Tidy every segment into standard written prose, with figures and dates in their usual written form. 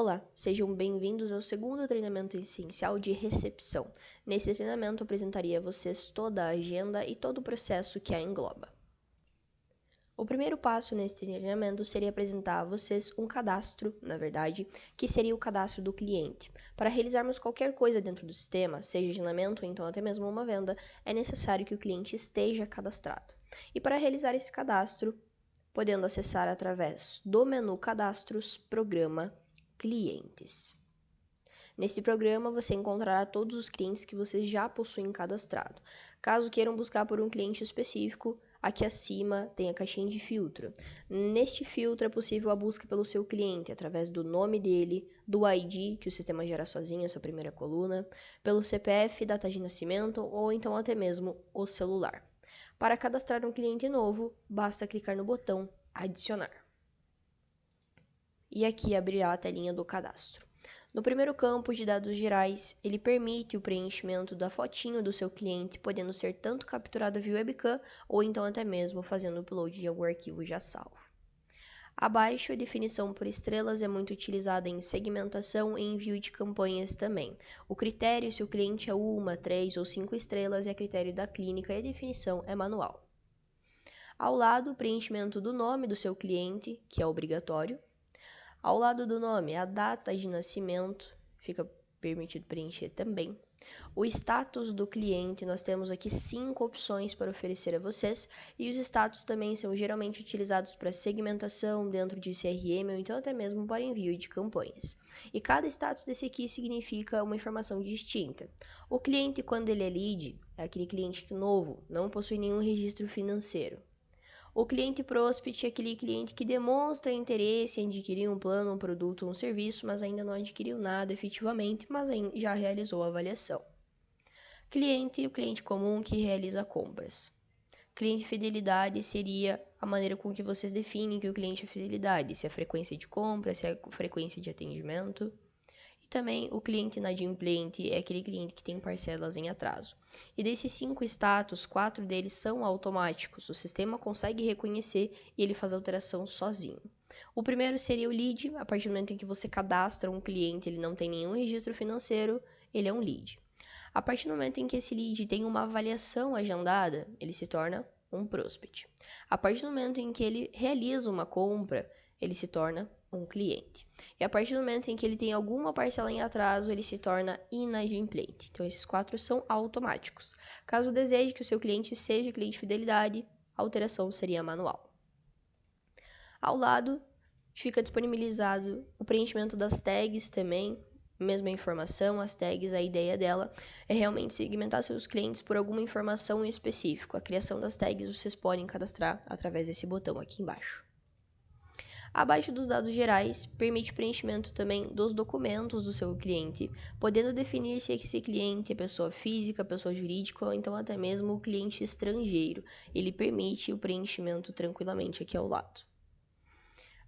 Olá, sejam bem-vindos ao segundo treinamento essencial de recepção. Nesse treinamento, eu apresentaria a vocês toda a agenda e todo o processo que a engloba. O primeiro passo nesse treinamento seria apresentar a vocês um cadastro, na verdade, que seria o cadastro do cliente. Para realizarmos qualquer coisa dentro do sistema, seja agendamento ou então até mesmo uma venda, é necessário que o cliente esteja cadastrado. E para realizar esse cadastro, podendo acessar através do menu Cadastros, Programa, Clientes. Nesse programa, você encontrará todos os clientes que você já possuem cadastrado. Caso queiram buscar por um cliente específico, aqui acima tem a caixinha de filtro. Neste filtro é possível a busca pelo seu cliente, através do nome dele, do ID, que o sistema gera sozinho, essa primeira coluna, pelo CPF, data de nascimento ou então até mesmo o celular. Para cadastrar um cliente novo, basta clicar no botão Adicionar. E aqui abrirá a telinha do cadastro. No primeiro campo de dados gerais, ele permite o preenchimento da fotinho do seu cliente, podendo ser tanto capturada via webcam ou então até mesmo fazendo o upload de algum arquivo já salvo. Abaixo, a definição por estrelas é muito utilizada em segmentação e envio de campanhas também. O critério se o cliente é 1, 3 ou 5 estrelas é critério da clínica e a definição é manual. Ao lado, o preenchimento do nome do seu cliente, que é obrigatório. Ao lado do nome, a data de nascimento, fica permitido preencher também. O status do cliente, nós temos aqui 5 opções para oferecer a vocês, e os status também são geralmente utilizados para segmentação dentro de CRM ou então até mesmo para envio de campanhas. E cada status desse aqui significa uma informação distinta. O cliente, quando ele é lead, é aquele cliente novo, não possui nenhum registro financeiro. O cliente prospect é aquele cliente que demonstra interesse em adquirir um plano, um produto ou um serviço, mas ainda não adquiriu nada efetivamente, mas já realizou a avaliação. Cliente, o cliente comum que realiza compras. Cliente fidelidade seria a maneira com que vocês definem que o cliente é fidelidade, se é frequência de compra, se é frequência de atendimento. Também o cliente inadimplente é aquele cliente que tem parcelas em atraso. E desses 5 status, 4 deles são automáticos. O sistema consegue reconhecer e ele faz a alteração sozinho. O primeiro seria o lead. A partir do momento em que você cadastra um cliente, ele não tem nenhum registro financeiro, ele é um lead. A partir do momento em que esse lead tem uma avaliação agendada, ele se torna um prospect. A partir do momento em que ele realiza uma compra, ele se torna um cliente. E a partir do momento em que ele tem alguma parcela em atraso, ele se torna inadimplente. Então, esses 4 são automáticos. Caso deseje que o seu cliente seja cliente fidelidade, a alteração seria manual. Ao lado, fica disponibilizado o preenchimento das tags também, mesma informação, as tags, a ideia dela é realmente segmentar seus clientes por alguma informação em específico. A criação das tags vocês podem cadastrar através desse botão aqui embaixo. Abaixo dos dados gerais, permite preenchimento também dos documentos do seu cliente, podendo definir se esse cliente é pessoa física, pessoa jurídica ou então até mesmo o cliente estrangeiro. Ele permite o preenchimento tranquilamente aqui ao lado.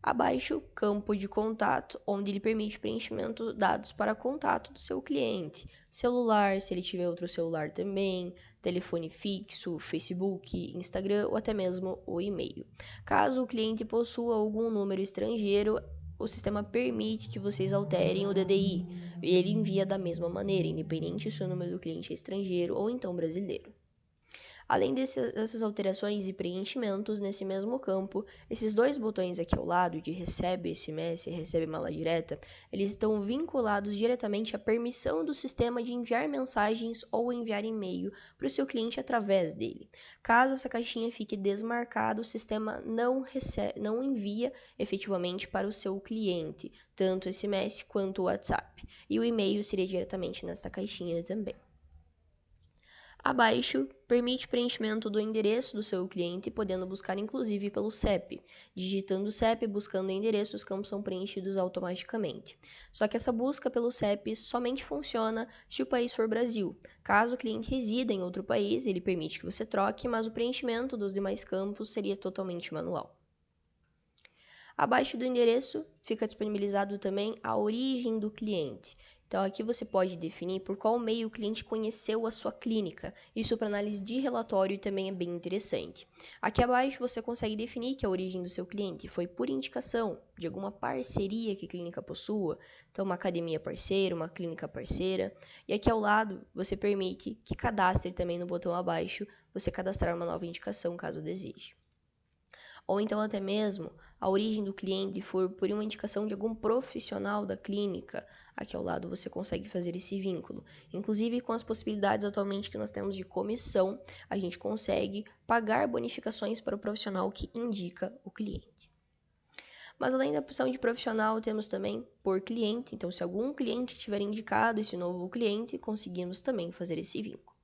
Abaixo, campo de contato, onde ele permite preenchimento de dados para contato do seu cliente. Celular, se ele tiver outro celular também, telefone fixo, Facebook, Instagram ou até mesmo o e-mail. Caso o cliente possua algum número estrangeiro, o sistema permite que vocês alterem o DDI. E ele envia da mesma maneira, independente se o número do cliente é estrangeiro ou então brasileiro. Além dessas alterações e preenchimentos, nesse mesmo campo, esses 2 botões aqui ao lado, de recebe SMS e recebe mala direta, eles estão vinculados diretamente à permissão do sistema de enviar mensagens ou enviar e-mail para o seu cliente através dele. Caso essa caixinha fique desmarcada, o sistema não envia efetivamente para o seu cliente, tanto SMS quanto o WhatsApp. E o e-mail seria diretamente nesta caixinha também. Abaixo, permite preenchimento do endereço do seu cliente, podendo buscar inclusive pelo CEP. Digitando o CEP, buscando o endereço, os campos são preenchidos automaticamente. Só que essa busca pelo CEP somente funciona se o país for Brasil. Caso o cliente resida em outro país, ele permite que você troque, mas o preenchimento dos demais campos seria totalmente manual. Abaixo do endereço, fica disponibilizado também a origem do cliente. Então, aqui você pode definir por qual meio o cliente conheceu a sua clínica. Isso para análise de relatório também é bem interessante. Aqui abaixo você consegue definir que a origem do seu cliente foi por indicação de alguma parceria que a clínica possua, então uma academia parceira, uma clínica parceira. E aqui ao lado você permite que cadastre também no botão abaixo, você cadastrar uma nova indicação caso deseje. Ou então até mesmo a origem do cliente for por uma indicação de algum profissional da clínica, aqui ao lado você consegue fazer esse vínculo. Inclusive com as possibilidades atualmente que nós temos de comissão, a gente consegue pagar bonificações para o profissional que indica o cliente. Mas além da opção de profissional, temos também por cliente. Então, se algum cliente tiver indicado esse novo cliente, conseguimos também fazer esse vínculo.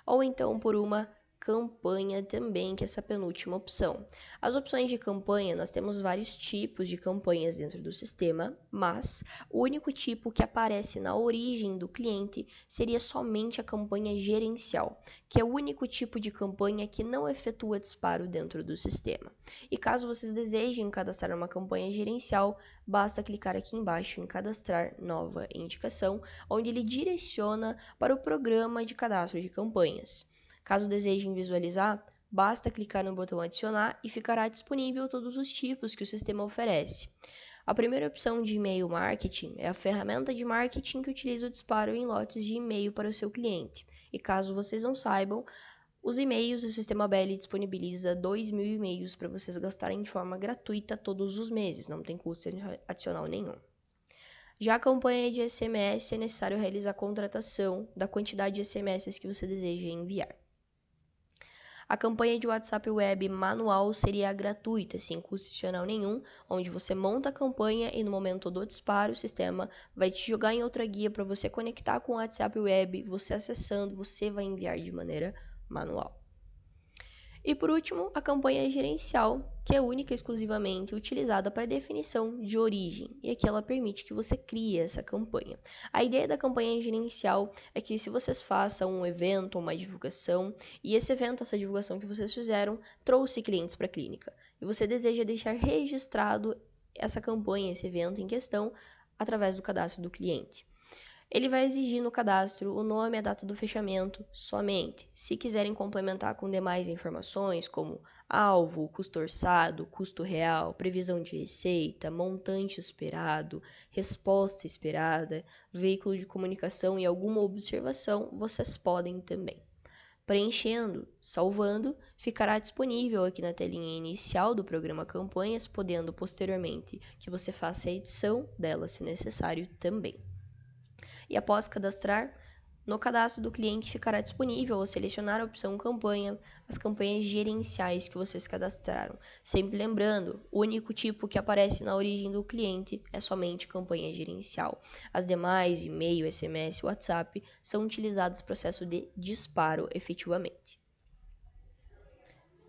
Ou então por uma campanha também, que é essa penúltima opção. As opções de campanha, nós temos vários tipos de campanhas dentro do sistema, mas o único tipo que aparece na origem do cliente seria somente a campanha gerencial, que é o único tipo de campanha que não efetua disparo dentro do sistema. E caso vocês desejem cadastrar uma campanha gerencial, basta clicar aqui embaixo em cadastrar nova indicação, onde ele direciona para o programa de cadastro de campanhas. Caso desejem visualizar, basta clicar no botão adicionar e ficará disponível todos os tipos que o sistema oferece. A primeira opção de e-mail marketing é a ferramenta de marketing que utiliza o disparo em lotes de e-mail para o seu cliente. E caso vocês não saibam, os e-mails, o sistema BL disponibiliza 2.000 e-mails para vocês gastarem de forma gratuita todos os meses, não tem custo adicional nenhum. Já a campanha de SMS é necessário realizar a contratação da quantidade de SMS que você deseja enviar. A campanha de WhatsApp Web manual seria gratuita, sem custo adicional nenhum, onde você monta a campanha e no momento do disparo o sistema vai te jogar em outra guia para você conectar com o WhatsApp Web, você acessando, você vai enviar de maneira manual. E por último, a campanha gerencial, que é única e exclusivamente utilizada para definição de origem, e aqui ela permite que você crie essa campanha. A ideia da campanha gerencial é que se vocês façam um evento, uma divulgação, e esse evento, essa divulgação que vocês fizeram, trouxe clientes para a clínica, e você deseja deixar registrado essa campanha, esse evento em questão, através do cadastro do cliente. Ele vai exigir no cadastro o nome e a data do fechamento somente. Se quiserem complementar com demais informações, como alvo, custo orçado, custo real, previsão de receita, montante esperado, resposta esperada, veículo de comunicação e alguma observação, vocês podem também. Preenchendo, salvando, ficará disponível aqui na telinha inicial do programa Campanhas, podendo posteriormente que você faça a edição dela, se necessário, também. E após cadastrar, no cadastro do cliente ficará disponível ao selecionar a opção campanha, as campanhas gerenciais que vocês cadastraram. Sempre lembrando, o único tipo que aparece na origem do cliente é somente campanha gerencial. As demais, e-mail, SMS, WhatsApp, são utilizados no processo de disparo efetivamente.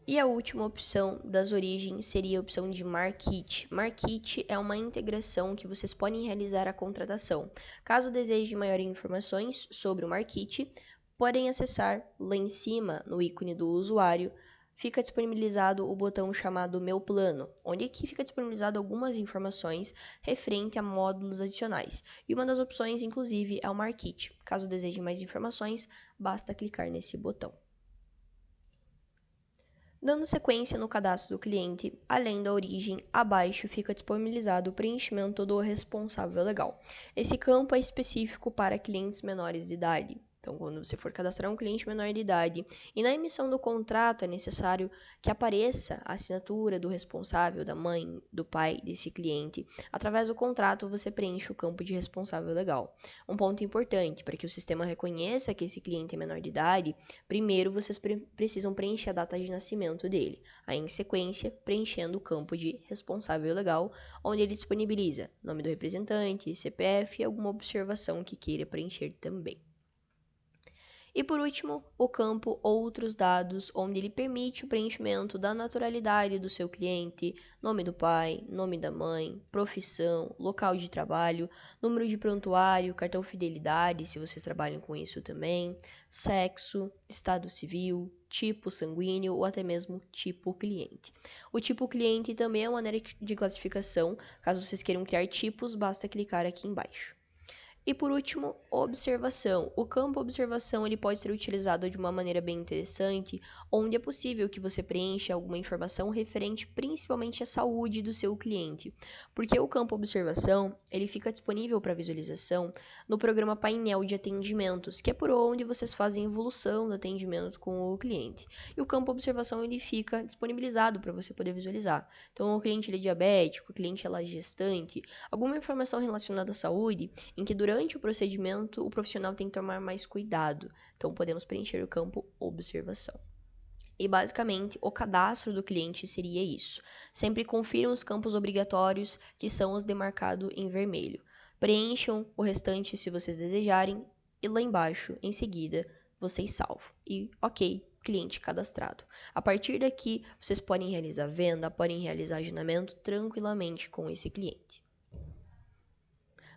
E a última opção das origens seria a opção de Markit. Markit é uma integração que vocês podem realizar a contratação. Caso desejem maiores informações sobre o Markit, podem acessar lá em cima, no ícone do usuário, fica disponibilizado o botão chamado Meu Plano, onde aqui fica disponibilizado algumas informações referente a módulos adicionais. E uma das opções, inclusive, é o Markit. Caso desejem mais informações, basta clicar nesse botão. Dando sequência no cadastro do cliente, além da origem, abaixo fica disponibilizado o preenchimento do responsável legal. Esse campo é específico para clientes menores de idade. Então, quando você for cadastrar um cliente menor de idade e na emissão do contrato é necessário que apareça a assinatura do responsável, da mãe, do pai desse cliente, através do contrato você preenche o campo de responsável legal. Um ponto importante, para que o sistema reconheça que esse cliente é menor de idade, primeiro vocês precisam preencher a data de nascimento dele. Aí, em sequência, preenchendo o campo de responsável legal, onde ele disponibiliza nome do representante, CPF e alguma observação que queira preencher também. E por último, o campo Outros Dados, onde ele permite o preenchimento da naturalidade do seu cliente, nome do pai, nome da mãe, profissão, local de trabalho, número de prontuário, cartão fidelidade, se vocês trabalham com isso também, sexo, estado civil, tipo sanguíneo ou até mesmo tipo cliente. O tipo cliente também é uma maneira de classificação. Caso vocês queiram criar tipos, basta clicar aqui embaixo. E por último, observação. O campo observação ele pode ser utilizado de uma maneira bem interessante, onde é possível que você preencha alguma informação referente principalmente à saúde do seu cliente, porque o campo observação ele fica disponível para visualização no programa painel de atendimentos, que é por onde vocês fazem evolução do atendimento com o cliente. E o campo observação ele fica disponibilizado para você poder visualizar. Então, o cliente ele é diabético, o cliente ela é gestante, alguma informação relacionada à saúde, em que durante o procedimento o profissional tem que tomar mais cuidado. Então, podemos preencher o campo observação. E basicamente, o cadastro do cliente seria isso. Sempre confiram os campos obrigatórios, que são os demarcados em vermelho. Preencham o restante se vocês desejarem, e lá embaixo, em seguida, vocês salvam. E ok, cliente cadastrado. A partir daqui, vocês podem realizar venda, podem realizar agendamento tranquilamente com esse cliente.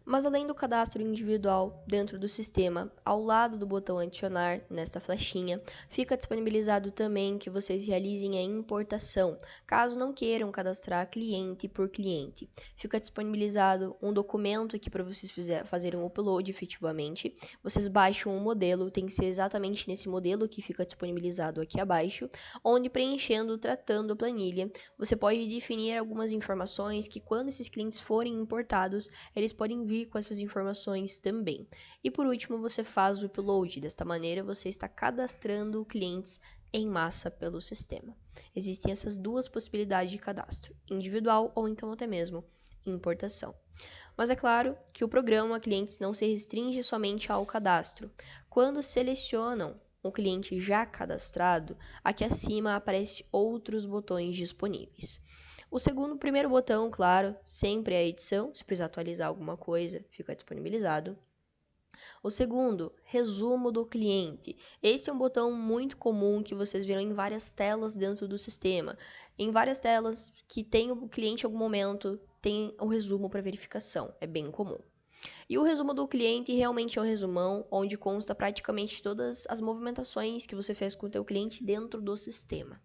Mas além do cadastro individual dentro do sistema, ao lado do botão adicionar, nesta flechinha, fica disponibilizado também que vocês realizem a importação, caso não queiram cadastrar cliente por cliente. Fica disponibilizado um documento aqui para vocês fazerem um upload efetivamente. Vocês baixam um modelo, tem que ser exatamente nesse modelo que fica disponibilizado aqui abaixo, onde preenchendo, tratando a planilha, você pode definir algumas informações que quando esses clientes forem importados, eles podem vir com essas informações também. E por último, você faz o upload. Desta maneira, você está cadastrando clientes em massa pelo sistema. Existem essas duas possibilidades de cadastro, individual ou então até mesmo importação. Mas é claro que o programa Clientes não se restringe somente ao cadastro. Quando selecionam um cliente já cadastrado, aqui acima aparecem outros botões disponíveis. O primeiro botão, claro, sempre é a edição, se precisar atualizar alguma coisa, fica disponibilizado. O segundo, resumo do cliente. Este é um botão muito comum que vocês viram em várias telas dentro do sistema. Em várias telas que tem o cliente em algum momento, tem o resumo para verificação, é bem comum. E o resumo do cliente realmente é um resumão onde consta praticamente todas as movimentações que você fez com o teu cliente dentro do sistema.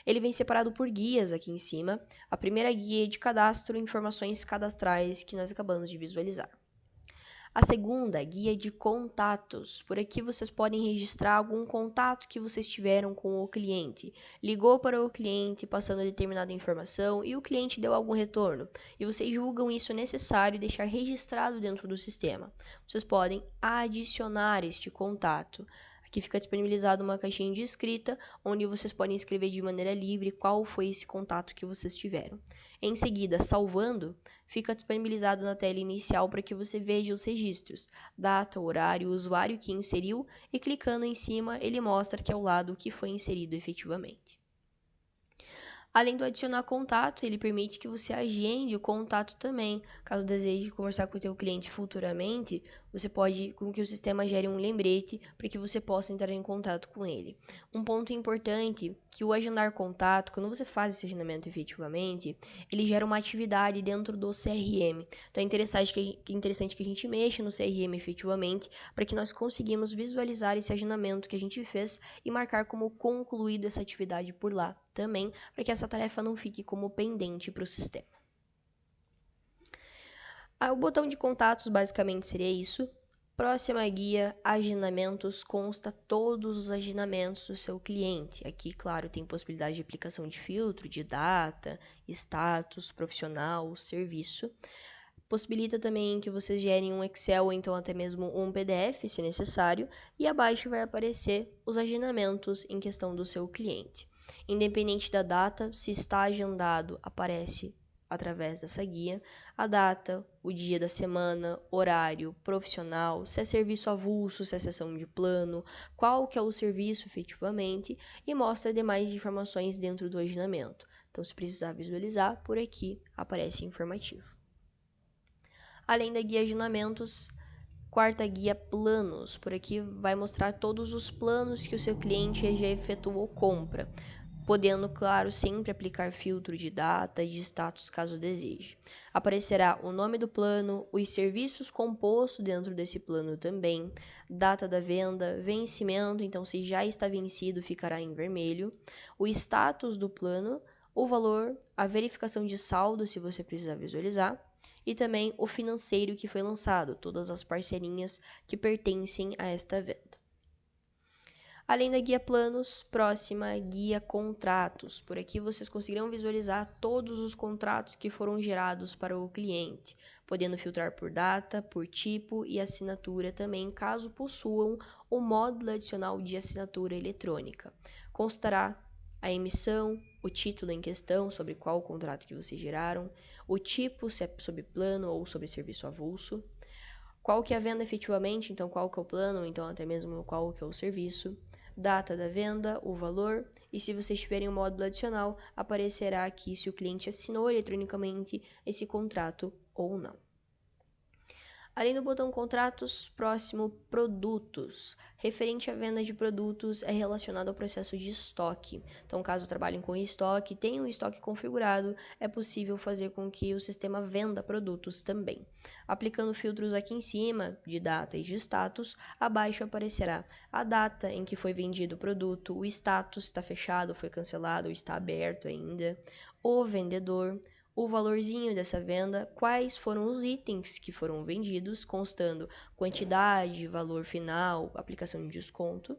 Ele vem separado por guias aqui em cima. A primeira guia é de cadastro e informações cadastrais que nós acabamos de visualizar. A segunda, guia de contatos. Por aqui vocês podem registrar algum contato que vocês tiveram com o cliente. Ligou para o cliente passando determinada informação e o cliente deu algum retorno. E vocês julgam isso necessário deixar registrado dentro do sistema. Vocês podem adicionar este contato. Aqui fica disponibilizada uma caixinha de escrita, onde vocês podem escrever de maneira livre qual foi esse contato que vocês tiveram. Em seguida, salvando, fica disponibilizado na tela inicial para que você veja os registros, data, horário, usuário que inseriu e clicando em cima ele mostra que é o lado que foi inserido efetivamente. Além do adicionar contato, ele permite que você agende o contato também. Caso deseje conversar com o teu cliente futuramente, você pode com que o sistema gere um lembrete para que você possa entrar em contato com ele. Um ponto importante que o agendar contato, quando você faz esse agendamento efetivamente, ele gera uma atividade dentro do CRM. Então é interessante que a gente mexa no CRM efetivamente para que nós conseguimos visualizar esse agendamento que a gente fez e marcar como concluído essa atividade por lá também, para que essa tarefa não fique como pendente para o sistema. O botão de contatos basicamente seria isso. Próxima guia, agendamentos, consta todos os agendamentos do seu cliente. Aqui, claro, tem possibilidade de aplicação de filtro, de data, status, profissional, serviço. Possibilita também que vocês gerem um Excel ou então até mesmo um PDF, se necessário, e abaixo vai aparecer os agendamentos em questão do seu cliente. Independente da data, se está agendado, aparece através dessa guia, a data, o dia da semana, horário, profissional, se é serviço avulso, se é sessão de plano, qual que é o serviço efetivamente e mostra demais informações dentro do agendamento. Então, se precisar visualizar, por aqui aparece informativo. Além da guia agendamentos, quarta guia planos. Por aqui vai mostrar todos os planos que o seu cliente já efetuou compra, podendo, claro, sempre aplicar filtro de data e de status caso deseje. Aparecerá o nome do plano, os serviços compostos dentro desse plano também, data da venda, vencimento, então se já está vencido ficará em vermelho, o status do plano, o valor, a verificação de saldo se você precisar visualizar, e também o financeiro que foi lançado, todas as parcelinhas que pertencem a esta venda. Além da guia planos, próxima guia contratos. Por aqui vocês conseguirão visualizar todos os contratos que foram gerados para o cliente, podendo filtrar por data, por tipo e assinatura também, caso possuam o módulo adicional de assinatura eletrônica. Constará a emissão, o título em questão, sobre qual contrato que vocês geraram, o tipo, se é sobre plano ou sobre serviço avulso, qual que é a venda efetivamente, então qual que é o plano, então até mesmo qual que é o serviço, data da venda, o valor, e se vocês tiverem um módulo adicional, aparecerá aqui se o cliente assinou eletronicamente esse contrato ou não. Além do botão contratos, próximo produtos. Referente à venda de produtos é relacionado ao processo de estoque. Então, caso trabalhem com estoque, tenham o estoque configurado, é possível fazer com que o sistema venda produtos também. Aplicando filtros aqui em cima, de data e de status, abaixo aparecerá a data em que foi vendido o produto, o status, está fechado, foi cancelado ou está aberto ainda, o vendedor, o valorzinho dessa venda, quais foram os itens que foram vendidos, constando quantidade, valor final, aplicação de desconto,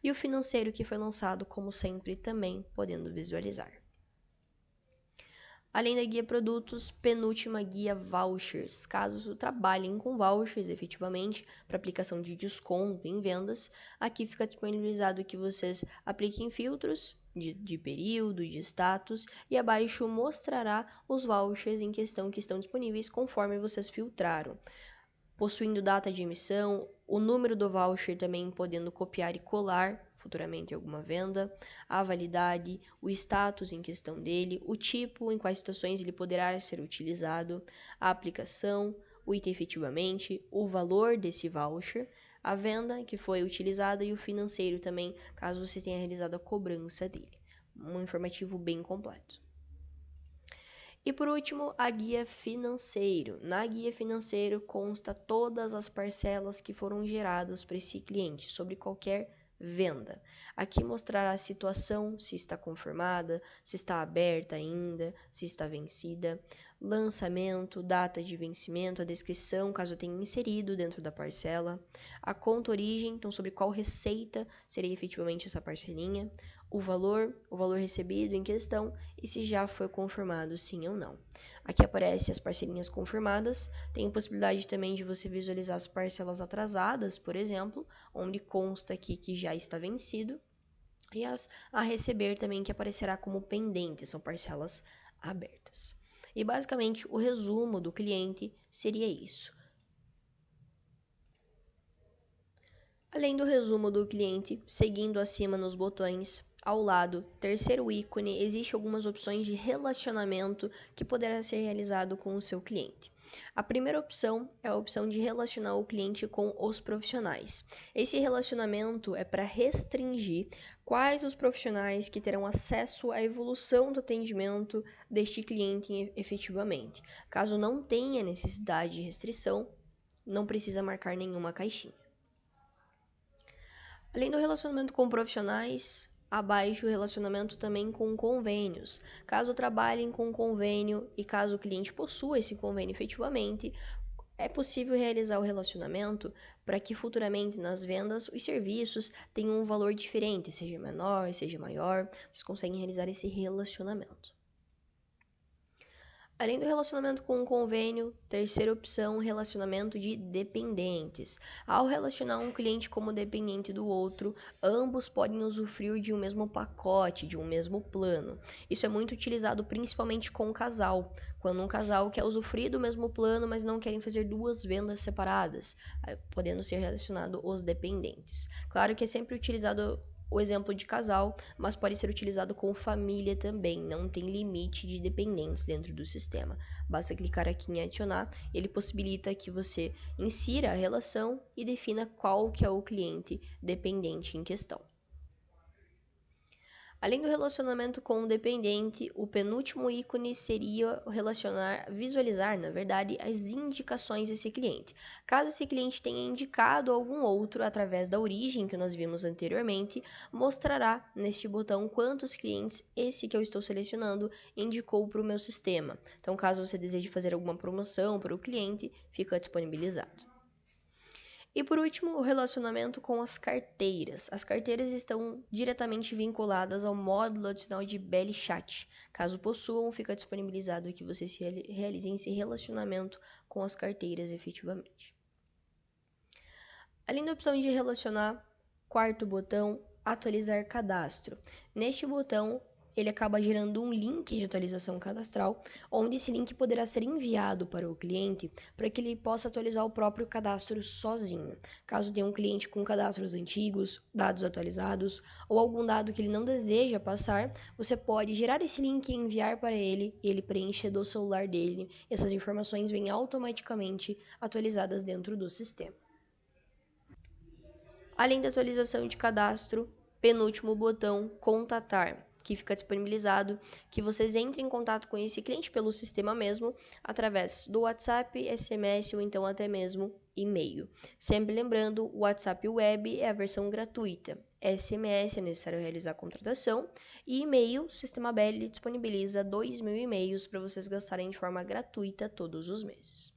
e o financeiro que foi lançado, como sempre, também podendo visualizar. Além da guia produtos, penúltima guia vouchers. Caso trabalhem com vouchers efetivamente para aplicação de desconto em vendas, aqui fica disponibilizado que vocês apliquem filtros de período, de status, e abaixo mostrará os vouchers em questão que estão disponíveis conforme vocês filtraram, possuindo data de emissão, o número do voucher também podendo copiar e colar futuramente alguma venda, a validade, o status em questão dele, o tipo, em quais situações ele poderá ser utilizado, a aplicação, o item efetivamente, o valor desse voucher, a venda que foi utilizada e o financeiro também, caso você tenha realizado a cobrança dele. Um informativo bem completo. E por último, a guia financeiro. Na guia financeiro consta todas as parcelas que foram geradas para esse cliente sobre qualquer venda. Aqui mostrará a situação, se está confirmada, se está aberta ainda, se está vencida, lançamento, data de vencimento, a descrição, caso tenha inserido dentro da parcela, a conta origem, então sobre qual receita seria efetivamente essa parcelinha, o valor recebido em questão e se já foi confirmado sim ou não. Aqui aparecem as parcelinhas confirmadas, tem a possibilidade também de você visualizar as parcelas atrasadas, por exemplo, onde consta aqui que já está vencido, e as a receber também que aparecerá como pendente, são parcelas abertas. E basicamente o resumo do cliente seria isso. Além do resumo do cliente, seguindo acima nos botões, ao lado, terceiro ícone, existe algumas opções de relacionamento que poderá ser realizado com o seu cliente. A primeira opção é a opção de relacionar o cliente com os profissionais. Esse relacionamento é para restringir quais os profissionais que terão acesso à evolução do atendimento deste cliente efetivamente. Caso não tenha necessidade de restrição, não precisa marcar nenhuma caixinha. Além do relacionamento com profissionais, abaixo o relacionamento também com convênios. Caso trabalhem com convênio e caso o cliente possua esse convênio efetivamente, é possível realizar o relacionamento para que futuramente nas vendas os serviços tenham um valor diferente, seja menor, seja maior, vocês conseguem realizar esse relacionamento. Além do relacionamento com um convênio, terceira opção, relacionamento de dependentes. Ao relacionar um cliente como dependente do outro, ambos podem usufruir de um mesmo pacote, de um mesmo plano. Isso é muito utilizado principalmente com o casal, quando um casal quer usufruir do mesmo plano, mas não querem fazer duas vendas separadas, podendo ser relacionado os dependentes. Claro que é sempre utilizado o exemplo de casal, mas pode ser utilizado com família também, não tem limite de dependentes dentro do sistema. Basta clicar aqui em adicionar, ele possibilita que você insira a relação e defina qual que é o cliente dependente em questão. Além do relacionamento com o dependente, o penúltimo ícone seria visualizar, na verdade, as indicações desse cliente. Caso esse cliente tenha indicado algum outro através da origem que nós vimos anteriormente, mostrará neste botão quantos clientes esse que eu estou selecionando indicou para o meu sistema. Então, caso você deseje fazer alguma promoção para o cliente, fica disponibilizado. E por último, o relacionamento com as carteiras. As carteiras estão diretamente vinculadas ao módulo adicional de Belly Chat. Caso possuam, fica disponibilizado que vocês realizem esse relacionamento com as carteiras efetivamente. Além da opção de relacionar, quarto botão, atualizar cadastro. Neste botão, ele acaba gerando um link de atualização cadastral, onde esse link poderá ser enviado para o cliente para que ele possa atualizar o próprio cadastro sozinho. Caso tenha um cliente com cadastros antigos, dados atualizados ou algum dado que ele não deseja passar, você pode gerar esse link e enviar para ele e ele preenche do celular dele. Essas informações vêm automaticamente atualizadas dentro do sistema. Além da atualização de cadastro, penúltimo botão, contatar, que fica disponibilizado que vocês entrem em contato com esse cliente pelo sistema mesmo, através do WhatsApp, SMS ou então até mesmo e-mail. Sempre lembrando, o WhatsApp Web é a versão gratuita. SMS é necessário realizar a contratação e e-mail, o Sistema Belly disponibiliza 2.000 e-mails para vocês gastarem de forma gratuita todos os meses.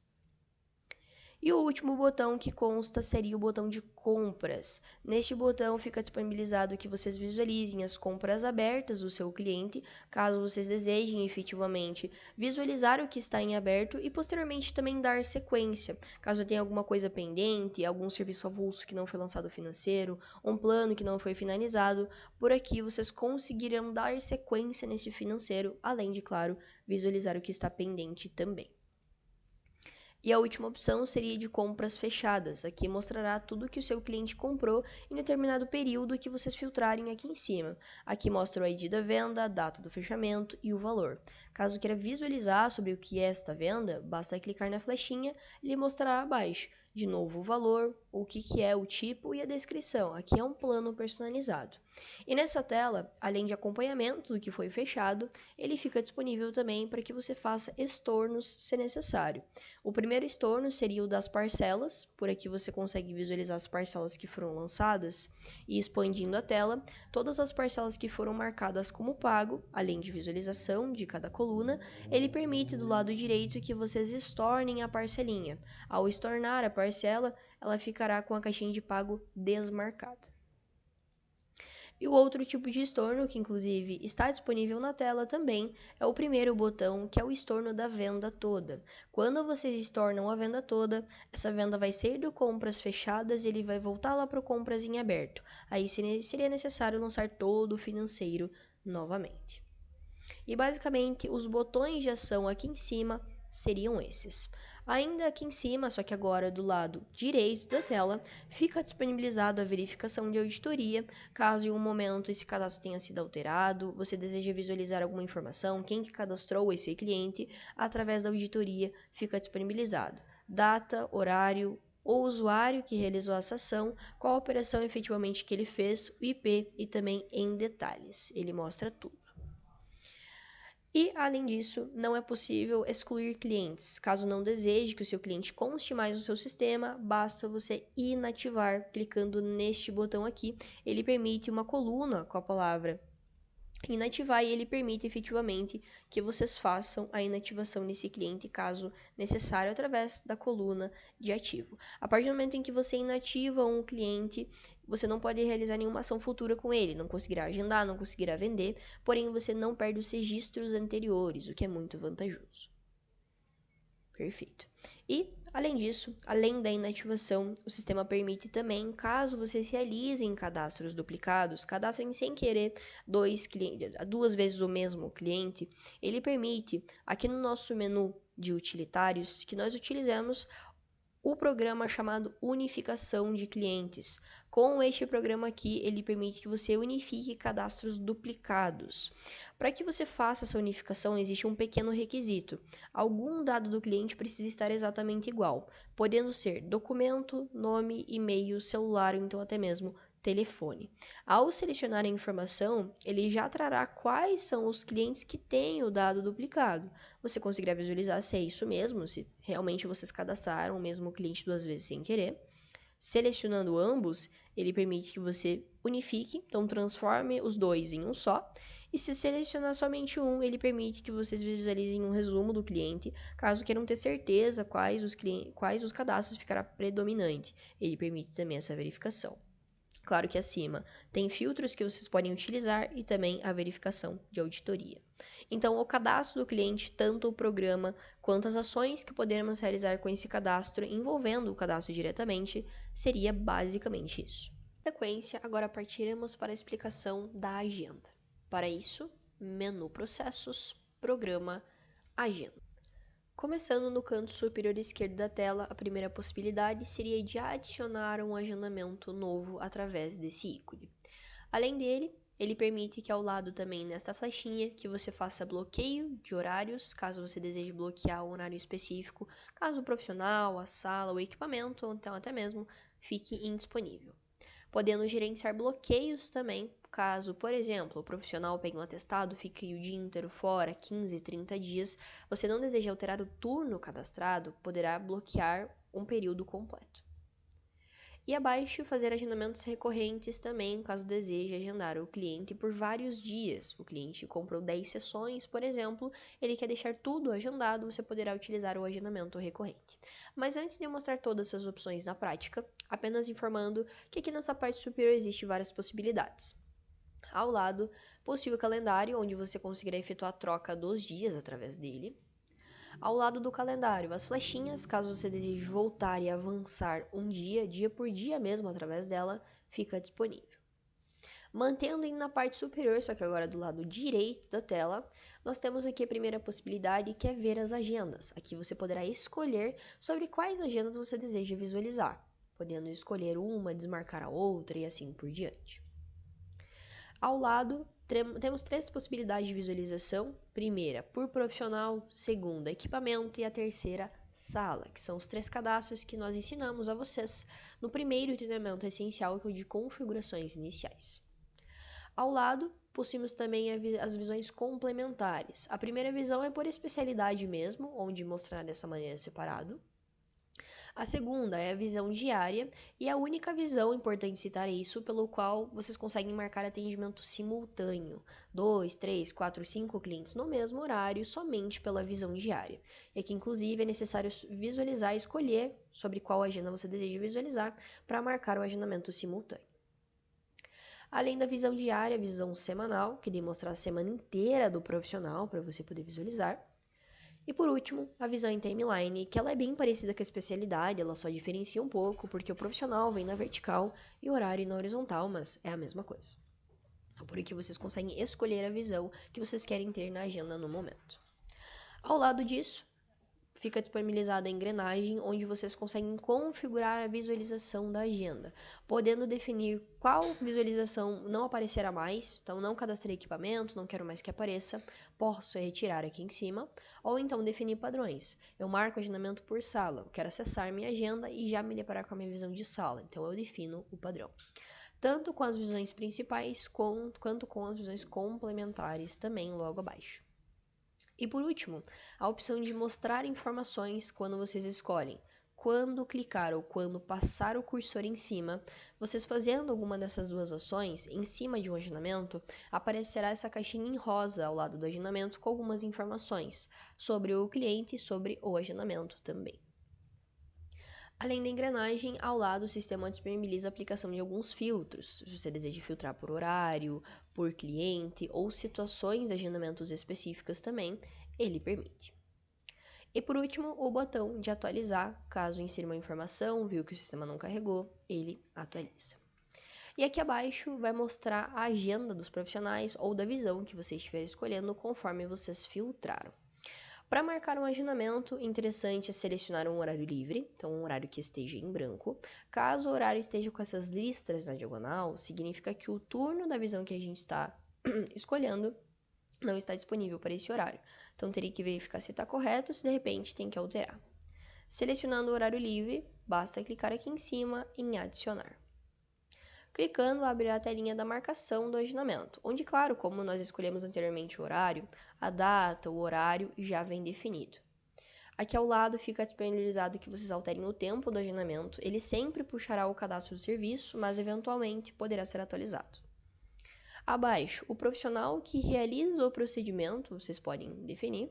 E o último botão que consta seria o botão de compras. Neste botão fica disponibilizado que vocês visualizem as compras abertas do seu cliente, caso vocês desejem efetivamente visualizar o que está em aberto e posteriormente também dar sequência. Caso tenha alguma coisa pendente, algum serviço avulso que não foi lançado financeiro, um plano que não foi finalizado, por aqui vocês conseguirão dar sequência nesse financeiro, além de, claro, visualizar o que está pendente também. E a última opção seria de compras fechadas. Aqui mostrará tudo que o seu cliente comprou em determinado período que vocês filtrarem aqui em cima. Aqui mostra o ID da venda, a data do fechamento e o valor. Caso queira visualizar sobre o que é esta venda, basta clicar na flechinha e lhe mostrará abaixo. De novo o valor, o que é o tipo e a descrição. Aqui é um plano personalizado. E nessa tela, além de acompanhamento do que foi fechado, ele fica disponível também para que você faça estornos se necessário. O primeiro estorno seria o das parcelas, por aqui você consegue visualizar as parcelas que foram lançadas e expandindo a tela, todas as parcelas que foram marcadas como pago, além de visualização de cada coluna, ele permite do lado direito que vocês estornem a parcelinha. Ao estornar a parcela, ela ficará com a caixinha de pago desmarcada. E o outro tipo de estorno, que inclusive está disponível na tela também, é o primeiro botão, que é o estorno da venda toda. Quando vocês estornam a venda toda, essa venda vai sair do compras fechadas e ele vai voltar lá para o compras em aberto. Aí seria necessário lançar todo o financeiro novamente. E basicamente, os botões de ação aqui em cima seriam esses. Ainda aqui em cima, só que agora do lado direito da tela, fica disponibilizado a verificação de auditoria, caso em um momento esse cadastro tenha sido alterado, você deseja visualizar alguma informação, quem que cadastrou esse cliente, através da auditoria fica disponibilizado. Data, horário, o usuário que realizou essa ação, qual a operação efetivamente que ele fez, o IP e também em detalhes. Ele mostra tudo. E, além disso, não é possível excluir clientes. Caso não deseje que o seu cliente conste mais no seu sistema, basta você inativar clicando neste botão aqui. Ele permite uma coluna com a palavra inativar e ele permite efetivamente que vocês façam a inativação desse cliente, caso necessário, através da coluna de ativo. A partir do momento em que você inativa um cliente, você não pode realizar nenhuma ação futura com ele, não conseguirá agendar, não conseguirá vender, porém você não perde os registros anteriores, o que é muito vantajoso. Perfeito. E, além disso, além da inativação, o sistema permite também, caso vocês realizem cadastros duplicados, cadastrem sem querer duas vezes o mesmo cliente, ele permite, aqui no nosso menu de utilitários, que nós utilizemos o programa chamado Unificação de Clientes. Com este programa aqui, ele permite que você unifique cadastros duplicados. Para que você faça essa unificação, existe um pequeno requisito. Algum dado do cliente precisa estar exatamente igual, podendo ser documento, nome, e-mail, celular ou então até mesmo telefone. Ao selecionar a informação, ele já trará quais são os clientes que têm o dado duplicado. Você conseguirá visualizar se é isso mesmo, se realmente vocês cadastraram o mesmo cliente 2 vezes sem querer. Selecionando ambos, ele permite que você unifique, então transforme os dois em um só. E se selecionar somente um, ele permite que vocês visualizem um resumo do cliente, caso queiram ter certeza quais os cadastros ficará predominante. Ele permite também essa verificação. Claro que acima tem filtros que vocês podem utilizar e também a verificação de auditoria. Então, o cadastro do cliente, tanto o programa quanto as ações que poderemos realizar com esse cadastro, envolvendo o cadastro diretamente, seria basicamente isso. Na sequência, agora partiremos para a explicação da agenda. Para isso, menu Processos, Programa, Agenda. Começando no canto superior esquerdo da tela, a primeira possibilidade seria de adicionar um agendamento novo através desse ícone. Além dele, ele permite que ao lado também nesta flechinha que você faça bloqueio de horários, caso você deseje bloquear um horário específico, caso o profissional, a sala, o equipamento ou então até mesmo fique indisponível. Podendo gerenciar bloqueios também, caso, por exemplo, o profissional pegue um atestado, fique o dia inteiro fora, 15, 30 dias, você não deseja alterar o turno cadastrado, poderá bloquear um período completo. E abaixo, fazer agendamentos recorrentes também, caso deseje agendar o cliente por vários dias. O cliente comprou 10 sessões, por exemplo, ele quer deixar tudo agendado, você poderá utilizar o agendamento recorrente. Mas antes de eu mostrar todas essas opções na prática, apenas informando que aqui nessa parte superior existem várias possibilidades. Ao lado, possui o calendário, onde você conseguirá efetuar a troca dos dias através dele. Ao lado do calendário, as flechinhas, caso você deseje voltar e avançar um dia por dia mesmo através dela, fica disponível. Mantendo na parte superior, só que agora do lado direito da tela, nós temos aqui a primeira possibilidade, que é ver as agendas. Aqui você poderá escolher sobre quais agendas você deseja visualizar, podendo escolher uma, desmarcar a outra e assim por diante. Ao lado, temos 3 possibilidades de visualização. Primeira, por profissional. Segunda, equipamento. E a terceira, sala, que são os 3 cadastros que nós ensinamos a vocês no primeiro treinamento essencial, que é o de configurações iniciais. Ao lado, possuímos também as visões complementares. A primeira visão é por especialidade mesmo, onde mostrar dessa maneira separado. A segunda é a visão diária e a única visão, importante citar isso, pelo qual vocês conseguem marcar atendimento simultâneo. 2, 3, 4, 5 clientes no mesmo horário, somente pela visão diária. E aqui, inclusive, é necessário visualizar e escolher sobre qual agenda você deseja visualizar para marcar o agendamento simultâneo. Além da visão diária, a visão semanal, que demonstra a semana inteira do profissional para você poder visualizar. E por último, a visão em timeline, que ela é bem parecida com a especialidade, ela só diferencia um pouco, porque o profissional vem na vertical e o horário na horizontal, mas é a mesma coisa. Então, por aqui vocês conseguem escolher a visão que vocês querem ter na agenda no momento. Ao lado disso, fica disponibilizada a engrenagem, onde vocês conseguem configurar a visualização da agenda, podendo definir qual visualização não aparecerá mais. Então, não cadastrei equipamento, não quero mais que apareça, posso retirar aqui em cima, ou então definir padrões. Eu marco agendamento por sala, eu quero acessar minha agenda e já me deparar com a minha visão de sala, então eu defino o padrão. Tanto com as visões principais, quanto com as visões complementares também logo abaixo. E por último, a opção de mostrar informações quando vocês escolhem. Quando clicar ou quando passar o cursor em cima, vocês fazendo alguma dessas duas ações, em cima de um agendamento, aparecerá essa caixinha em rosa ao lado do agendamento com algumas informações sobre o cliente e sobre o agendamento também. Além da engrenagem, ao lado o sistema disponibiliza a aplicação de alguns filtros. Se você deseja filtrar por horário, por cliente ou situações de agendamentos específicas também, ele permite. E por último, o botão de atualizar, caso insira uma informação, viu que o sistema não carregou, ele atualiza. E aqui abaixo vai mostrar a agenda dos profissionais ou da visão que você estiver escolhendo conforme vocês filtraram. Para marcar um agendamento, interessante é selecionar um horário livre, então um horário que esteja em branco. Caso o horário esteja com essas listras na diagonal, significa que o turno da visão que a gente está escolhendo não está disponível para esse horário. Então teria que verificar se está correto, se de repente tem que alterar. Selecionando o horário livre, basta clicar aqui em cima em adicionar. Clicando, abrirá a telinha da marcação do agendamento, onde, claro, como nós escolhemos anteriormente o horário, a data, o horário já vem definido. Aqui ao lado fica disponibilizado que vocês alterem o tempo do agendamento, ele sempre puxará o cadastro do serviço, mas eventualmente poderá ser atualizado. Abaixo, o profissional que realiza o procedimento, vocês podem definir.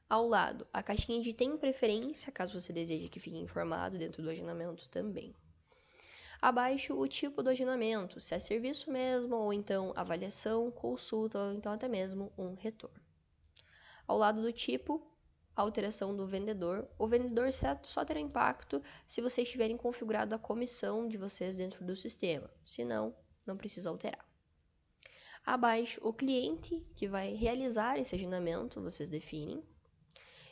Ao lado, a caixinha de tem preferência, caso você deseje que fique informado dentro do agendamento também. Abaixo, o tipo do agendamento, se é serviço mesmo, ou então avaliação, consulta, ou então até mesmo um retorno. Ao lado do tipo, a alteração do vendedor. O vendedor só terá impacto se vocês tiverem configurado a comissão de vocês dentro do sistema. Se não, não precisa alterar. Abaixo, o cliente que vai realizar esse agendamento, vocês definem.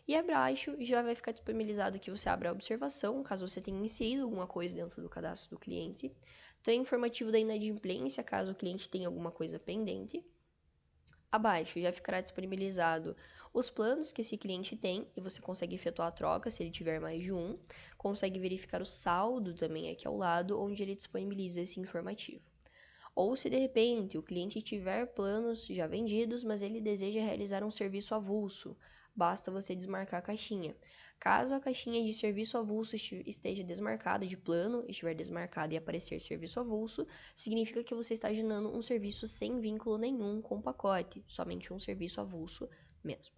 E abaixo já vai ficar disponibilizado que você abra a observação, caso você tenha inserido alguma coisa dentro do cadastro do cliente. Tem informativo da inadimplência, caso o cliente tenha alguma coisa pendente. Abaixo já ficará disponibilizado os planos que esse cliente tem e você consegue efetuar a troca se ele tiver mais de um. Consegue verificar o saldo também aqui ao lado, onde ele disponibiliza esse informativo. Ou se de repente o cliente tiver planos já vendidos, mas ele deseja realizar um serviço avulso, basta você desmarcar a caixinha. Caso a caixinha de serviço avulso esteja desmarcada de plano, estiver desmarcada e aparecer serviço avulso, significa que você está agendando um serviço sem vínculo nenhum com o pacote, somente um serviço avulso mesmo.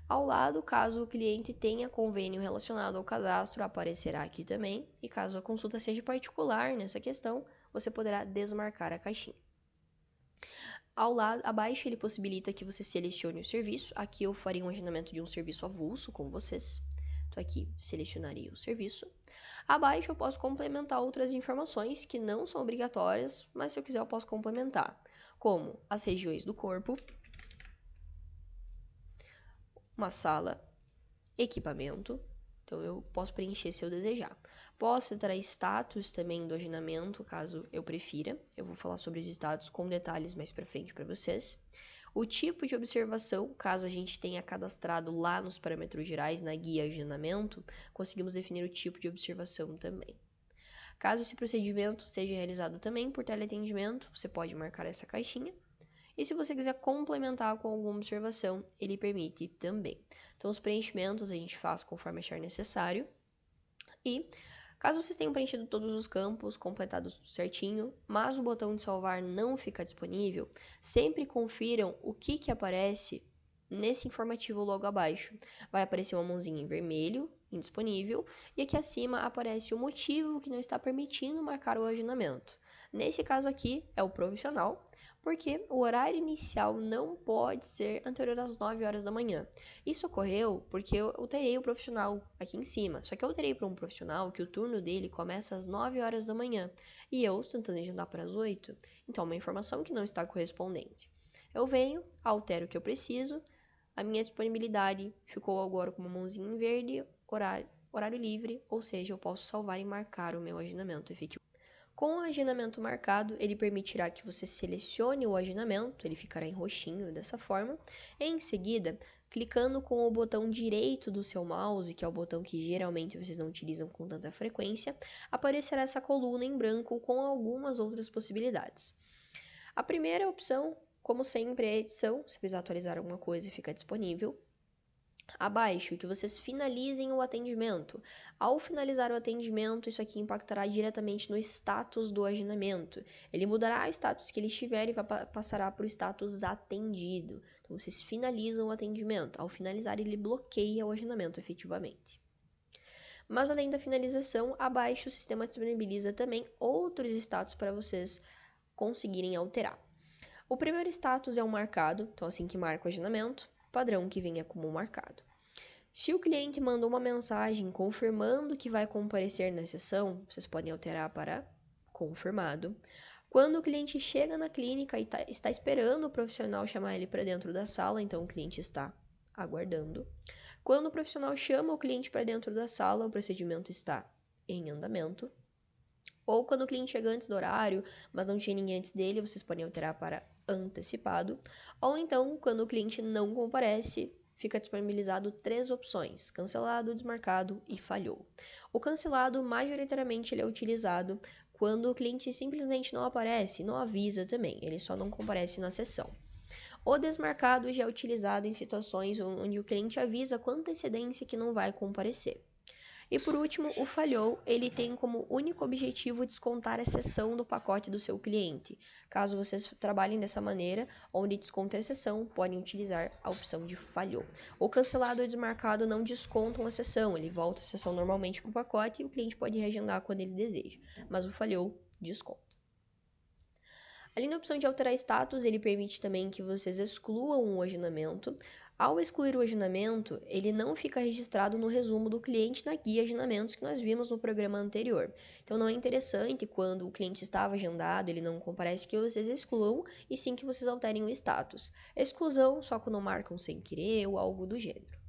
Ao lado, caso o cliente tenha convênio relacionado ao cadastro, aparecerá aqui também, e caso a consulta seja particular nessa questão, você poderá desmarcar a caixinha. Ao lado, abaixo, ele possibilita que você selecione o serviço. Aqui eu farei um agendamento de um serviço avulso com vocês. Então aqui, selecionarei o serviço. Abaixo eu posso complementar outras informações que não são obrigatórias, mas se eu quiser eu posso complementar, como as regiões do corpo, uma sala, equipamento, então eu posso preencher se eu desejar. Posso entrar status também do agendamento, caso eu prefira. Eu vou falar sobre os status com detalhes mais pra frente para vocês. O tipo de observação, caso a gente tenha cadastrado lá nos parâmetros gerais, na guia agendamento, conseguimos definir o tipo de observação também. Caso esse procedimento seja realizado também por teleatendimento, você pode marcar essa caixinha. E se você quiser complementar com alguma observação, ele permite também. Então, os preenchimentos a gente faz conforme achar necessário. E, caso vocês tenham preenchido todos os campos, completados tudo certinho, mas o botão de salvar não fica disponível, sempre confiram o que aparece nesse informativo logo abaixo. Vai aparecer uma mãozinha em vermelho, indisponível, e aqui acima aparece o motivo que não está permitindo marcar o agendamento. Nesse caso aqui, é o profissional, porque o horário inicial não pode ser anterior às 9 horas da manhã. Isso ocorreu porque eu alterei o profissional aqui em cima, só que eu alterei para um profissional que o turno dele começa às 9 horas da manhã, e eu estou tentando agendar para as 8, então é uma informação que não está correspondente. Eu venho, altero o que eu preciso, a minha disponibilidade ficou agora com uma mãozinha em verde, horário livre, ou seja, eu posso salvar e marcar o meu agendamento efetivo. Com o agendamento marcado, ele permitirá que você selecione o agendamento, ele ficará em roxinho dessa forma. Em seguida, clicando com o botão direito do seu mouse, que é o botão que geralmente vocês não utilizam com tanta frequência, aparecerá essa coluna em branco com algumas outras possibilidades. A primeira opção, como sempre, é a edição. Se precisar atualizar alguma coisa, fica disponível. Abaixo, que vocês finalizem o atendimento. Ao finalizar o atendimento, isso aqui impactará diretamente no status do agendamento. Ele mudará o status que ele estiver e passará para o status atendido. Então, vocês finalizam o atendimento. Ao finalizar, ele bloqueia o agendamento efetivamente. Mas além da finalização, abaixo o sistema disponibiliza também outros status para vocês conseguirem alterar. O primeiro status é o marcado, então assim que marca o agendamento, padrão que venha como marcado. Se o cliente mandou uma mensagem confirmando que vai comparecer na sessão, vocês podem alterar para confirmado. Quando o cliente chega na clínica e está esperando o profissional chamar ele para dentro da sala, então o cliente está aguardando. Quando o profissional chama o cliente para dentro da sala, o procedimento está em andamento. Ou quando o cliente chega antes do horário, mas não tinha ninguém antes dele, vocês podem alterar para antecipado. Ou então, quando o cliente não comparece, fica disponibilizado 3 opções: cancelado, desmarcado e falhou. O cancelado, majoritariamente, ele é utilizado quando o cliente simplesmente não aparece, não avisa também, ele só não comparece na sessão. O desmarcado já é utilizado em situações onde o cliente avisa com antecedência que não vai comparecer. E por último, o falhou, ele tem como único objetivo descontar a seção do pacote do seu cliente. Caso vocês trabalhem dessa maneira, onde desconta a seção, podem utilizar a opção de falhou. O cancelado ou desmarcado não descontam a seção, ele volta a seção normalmente para o pacote e o cliente pode reagendar quando ele deseja, mas o falhou desconta. Ali na opção de alterar status, ele permite também que vocês excluam o agendamento. Ao excluir o agendamento, ele não fica registrado no resumo do cliente na guia agendamentos que nós vimos no programa anterior. Então não é interessante quando o cliente estava agendado, ele não comparece, que vocês excluam e sim que vocês alterem o status. Exclusão só quando marcam sem querer ou algo do gênero.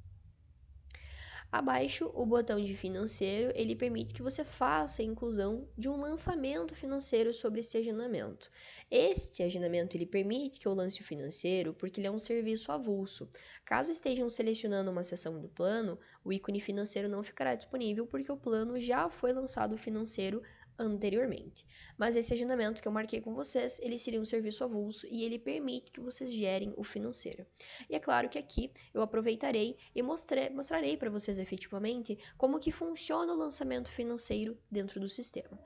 Abaixo, o botão de financeiro, ele permite que você faça a inclusão de um lançamento financeiro sobre esse agendamento. Este agendamento, ele permite que eu lance o financeiro porque ele é um serviço avulso. Caso estejam selecionando uma seção do plano, o ícone financeiro não ficará disponível porque o plano já foi lançado financeiro anteriormente. Mas esse agendamento que eu marquei com vocês, ele seria um serviço avulso e ele permite que vocês gerem o financeiro. E é claro que aqui eu aproveitarei e mostrarei para vocês efetivamente como que funciona o lançamento financeiro dentro do sistema.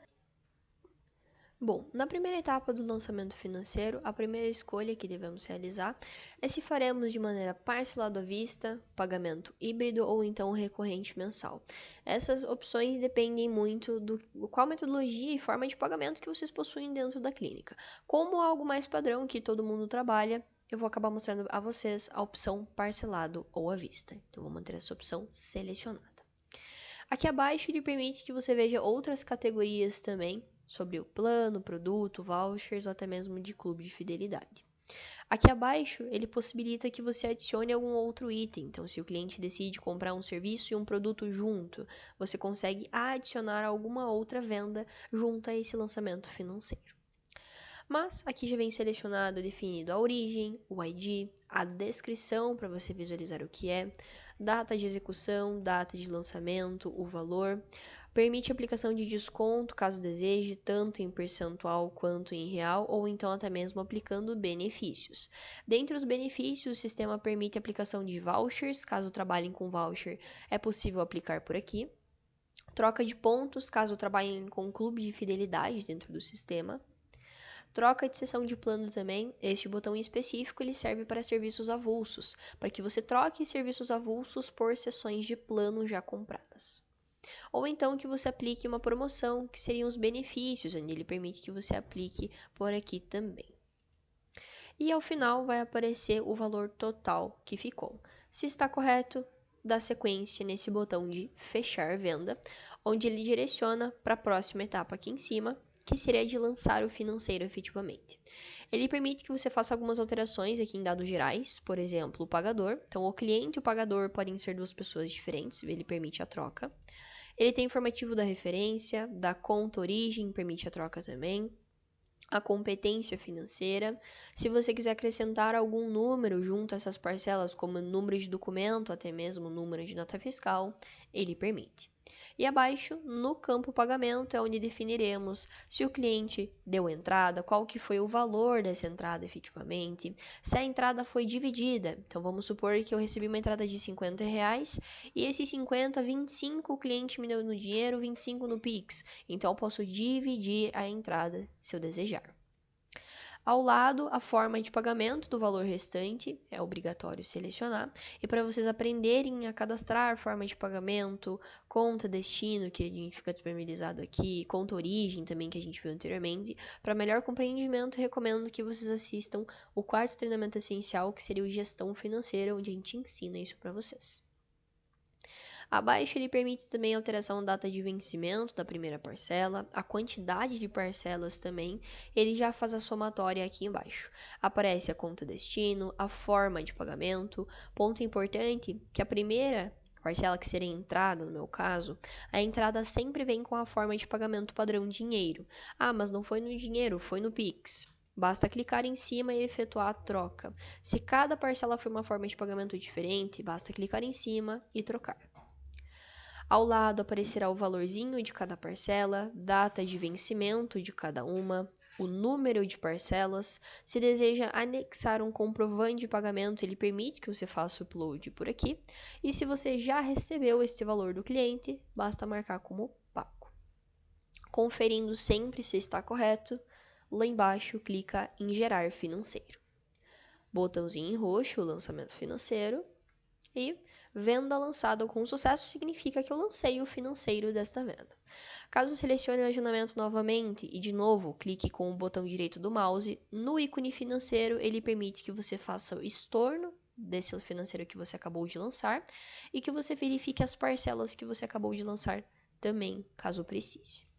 Bom, na primeira etapa do lançamento financeiro, a primeira escolha que devemos realizar é se faremos de maneira parcelado à vista, pagamento híbrido ou então recorrente mensal. Essas opções dependem muito do qual metodologia e forma de pagamento que vocês possuem dentro da clínica. Como algo mais padrão que todo mundo trabalha, eu vou acabar mostrando a vocês a opção parcelado ou à vista. Então, vou manter essa opção selecionada. Aqui abaixo ele permite que você veja outras categorias também sobre o plano, produto, vouchers ou até mesmo de clube de fidelidade. Aqui abaixo, ele possibilita que você adicione algum outro item. Então, se o cliente decide comprar um serviço e um produto junto, você consegue adicionar alguma outra venda junto a esse lançamento financeiro. Mas aqui já vem selecionado, definido a origem, o ID, a descrição para você visualizar o que é, data de execução, data de lançamento, o valor. Permite aplicação de desconto, caso deseje, tanto em percentual quanto em real, ou então até mesmo aplicando benefícios. Dentre os benefícios, o sistema permite aplicação de vouchers, caso trabalhem com voucher, é possível aplicar por aqui. Troca de pontos, caso trabalhem com clube de fidelidade dentro do sistema. Troca de seção de plano também, este botão em específico ele serve para serviços avulsos, para que você troque serviços avulsos por seções de plano já compradas. Ou então que você aplique uma promoção, que seriam os benefícios, onde ele permite que você aplique por aqui também. E ao final vai aparecer o valor total que ficou. Se está correto, dá sequência nesse botão de fechar venda, onde ele direciona para a próxima etapa aqui em cima, que seria de lançar o financeiro efetivamente. Ele permite que você faça algumas alterações aqui em dados gerais, por exemplo, o pagador. Então, o cliente e o pagador podem ser duas pessoas diferentes, ele permite a troca. Ele tem informativo da referência, da conta origem, permite a troca também. A competência financeira. Se você quiser acrescentar algum número junto a essas parcelas, como número de documento, até mesmo número de nota fiscal, ele permite. E abaixo, no campo pagamento, é onde definiremos se o cliente deu entrada, qual que foi o valor dessa entrada efetivamente, se a entrada foi dividida. Então, vamos supor que eu recebi uma entrada de R$50 e esses 50, 25 o cliente me deu no dinheiro, 25 no Pix. Então, eu posso dividir a entrada se eu desejar. Ao lado, a forma de pagamento do valor restante, é obrigatório selecionar. E para vocês aprenderem a cadastrar forma de pagamento, conta destino, que a gente fica disponibilizado aqui, conta origem também, que a gente viu anteriormente, para melhor compreendimento, recomendo que vocês assistam o quarto treinamento essencial, que seria o Gestão Financeira, onde a gente ensina isso para vocês. Abaixo ele permite também a alteração da data de vencimento da primeira parcela, a quantidade de parcelas também, ele já faz a somatória aqui embaixo. Aparece a conta destino, a forma de pagamento, ponto importante que a primeira parcela que seria a entrada, no meu caso, a entrada sempre vem com a forma de pagamento padrão dinheiro. Ah, mas não foi no dinheiro, foi no Pix. Basta clicar em cima e efetuar a troca. Se cada parcela for uma forma de pagamento diferente, basta clicar em cima e trocar. Ao lado aparecerá o valorzinho de cada parcela, data de vencimento de cada uma, o número de parcelas. Se deseja anexar um comprovante de pagamento, ele permite que você faça o upload por aqui. E se você já recebeu este valor do cliente, basta marcar como pago. Conferindo sempre se está correto, lá embaixo clica em gerar financeiro. Botãozinho em roxo, lançamento financeiro, e venda lançada com sucesso significa que eu lancei o financeiro desta venda. Caso selecione o agendamento novamente e de novo clique com o botão direito do mouse no ícone financeiro, ele permite que você faça o estorno desse financeiro que você acabou de lançar e que você verifique as parcelas que você acabou de lançar também, caso precise.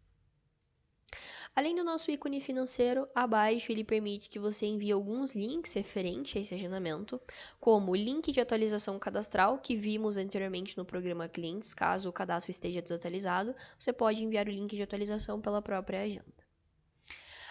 Além do nosso ícone financeiro, abaixo ele permite que você envie alguns links referentes a esse agendamento, como o link de atualização cadastral que vimos anteriormente no programa Clientes. Caso o cadastro esteja desatualizado, você pode enviar o link de atualização pela própria agenda.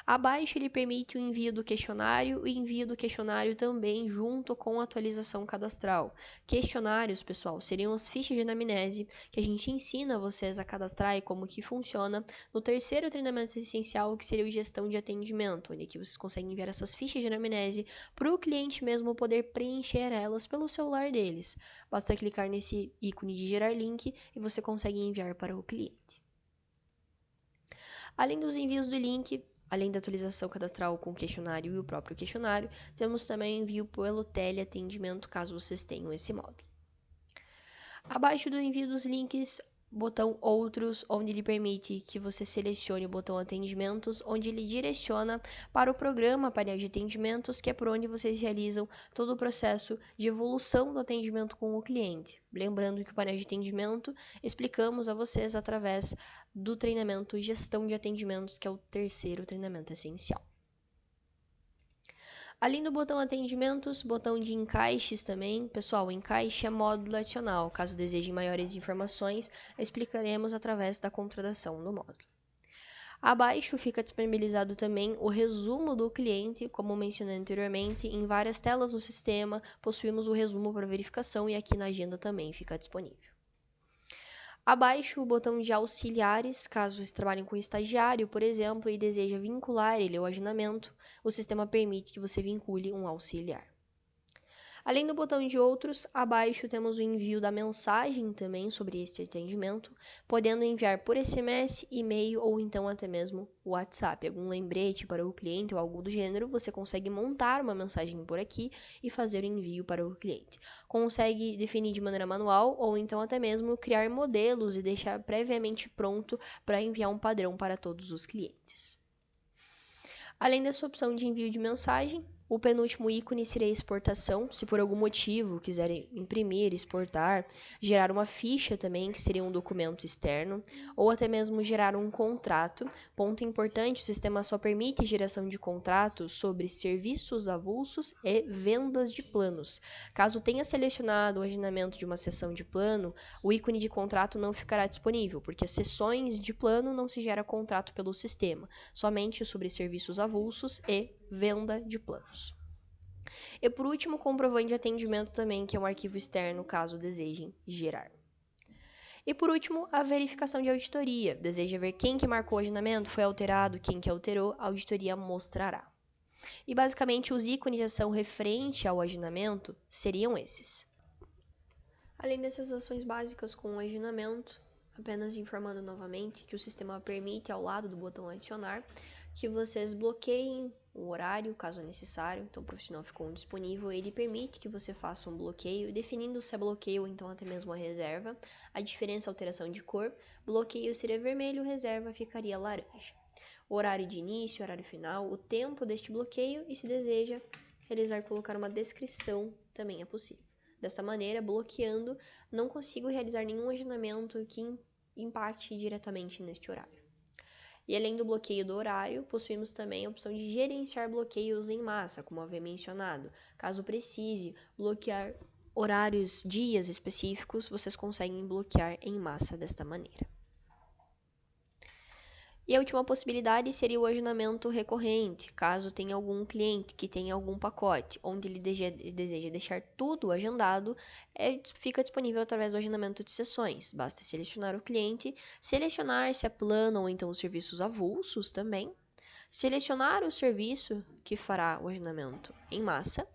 Abaixo ele permite o envio do questionário e envio do questionário também junto com a atualização cadastral. Questionários, pessoal, seriam as fichas de anamnese que a gente ensina vocês a cadastrar e como que funciona no terceiro treinamento essencial, que seria o gestão de atendimento, onde aqui vocês conseguem enviar essas fichas de anamnese para o cliente mesmo poder preencher elas pelo celular deles. Basta clicar nesse ícone de gerar link e você consegue enviar para o cliente. Além dos envios do link, além da atualização cadastral com o questionário e o próprio questionário, temos também o envio pelo teleatendimento, caso vocês tenham esse módulo. Abaixo do envio dos links, botão Outros, onde ele permite que você selecione o botão Atendimentos, onde ele direciona para o programa painel de atendimentos, que é por onde vocês realizam todo o processo de evolução do atendimento com o cliente. Lembrando que o painel de atendimento explicamos a vocês através do treinamento Gestão de Atendimentos, que é o terceiro treinamento essencial. Além do botão Atendimentos, botão de encaixes também. Pessoal, o encaixe é módulo adicional. Caso desejem maiores informações, explicaremos através da contratação do módulo. Abaixo fica disponibilizado também o resumo do cliente, como mencionei anteriormente, em várias telas no sistema, possuímos o resumo para verificação e aqui na agenda também fica disponível. Abaixo, o botão de auxiliares, caso vocês trabalhem com estagiário, por exemplo, e deseja vincular ele ao agendamento, o sistema permite que você vincule um auxiliar. Além do botão de outros, abaixo temos o envio da mensagem também sobre este atendimento, podendo enviar por SMS, e-mail ou então até mesmo WhatsApp. Algum lembrete para o cliente ou algo do gênero, você consegue montar uma mensagem por aqui e fazer o envio para o cliente. Consegue definir de maneira manual ou então até mesmo criar modelos e deixar previamente pronto para enviar um padrão para todos os clientes. Além dessa opção de envio de mensagem, o penúltimo ícone seria a exportação. Se por algum motivo quiserem imprimir, exportar, gerar uma ficha também, que seria um documento externo, ou até mesmo gerar um contrato. Ponto importante, o sistema só permite geração de contratos sobre serviços avulsos e vendas de planos. Caso tenha selecionado o agendamento de uma sessão de plano, o ícone de contrato não ficará disponível, porque as sessões de plano não se gera contrato pelo sistema, somente sobre serviços avulsos e venda de planos. E por último, o comprovante de atendimento também, que é um arquivo externo, caso desejem gerar. E por último, a verificação de auditoria. Deseja ver quem que marcou o agendamento, foi alterado, quem que alterou, a auditoria mostrará. E basicamente os ícones de ação referente ao agendamento seriam esses. Além dessas ações básicas com o agendamento, apenas informando novamente que o sistema permite, ao lado do botão adicionar, que vocês bloqueiem o horário, caso necessário. Então, o profissional ficou disponível, ele permite que você faça um bloqueio, definindo se é bloqueio ou então até mesmo a reserva. A diferença é a alteração de cor. Bloqueio seria vermelho, reserva ficaria laranja. O horário de início, horário final, o tempo deste bloqueio e, se deseja colocar uma descrição, também é possível. Desta maneira, bloqueando, não consigo realizar nenhum agendamento que impacte diretamente neste horário. E além do bloqueio do horário, possuímos também a opção de gerenciar bloqueios em massa, como havia mencionado. Caso precise bloquear horários, dias específicos, vocês conseguem bloquear em massa desta maneira. E a última possibilidade seria o agendamento recorrente, caso tenha algum cliente que tenha algum pacote onde ele deseja deixar tudo agendado, fica disponível através do agendamento de sessões. Basta selecionar o cliente, selecionar se é plano ou então os serviços avulsos também, selecionar o serviço que fará o agendamento em massa.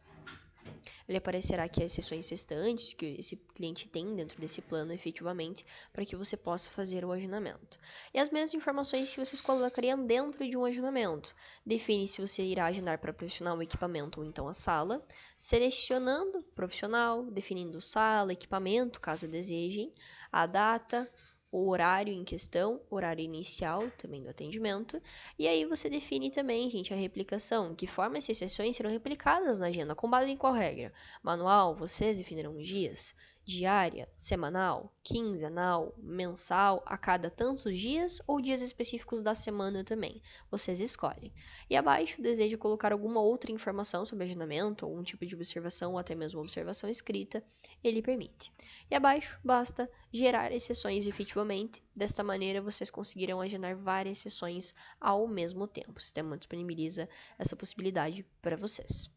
Ele aparecerá aqui as sessões restantes que esse cliente tem dentro desse plano efetivamente, para que você possa fazer o agendamento. E as mesmas informações que vocês colocariam dentro de um agendamento. Define se você irá agendar para profissional o equipamento ou então a sala, selecionando profissional, definindo sala, equipamento, caso desejem, a data, o horário em questão, horário inicial também do atendimento, e aí você define também, gente, a replicação, que forma essas sessões serão replicadas na agenda, com base em qual regra? Manual, vocês definirão os dias, diária, semanal, quinzenal, mensal, a cada tantos dias ou dias específicos da semana também, vocês escolhem. E abaixo, deseja colocar alguma outra informação sobre agendamento, algum tipo de observação ou até mesmo observação escrita, ele permite. E abaixo, basta gerar as sessões efetivamente. Desta maneira, vocês conseguirão agendar várias sessões ao mesmo tempo. O sistema disponibiliza essa possibilidade para vocês.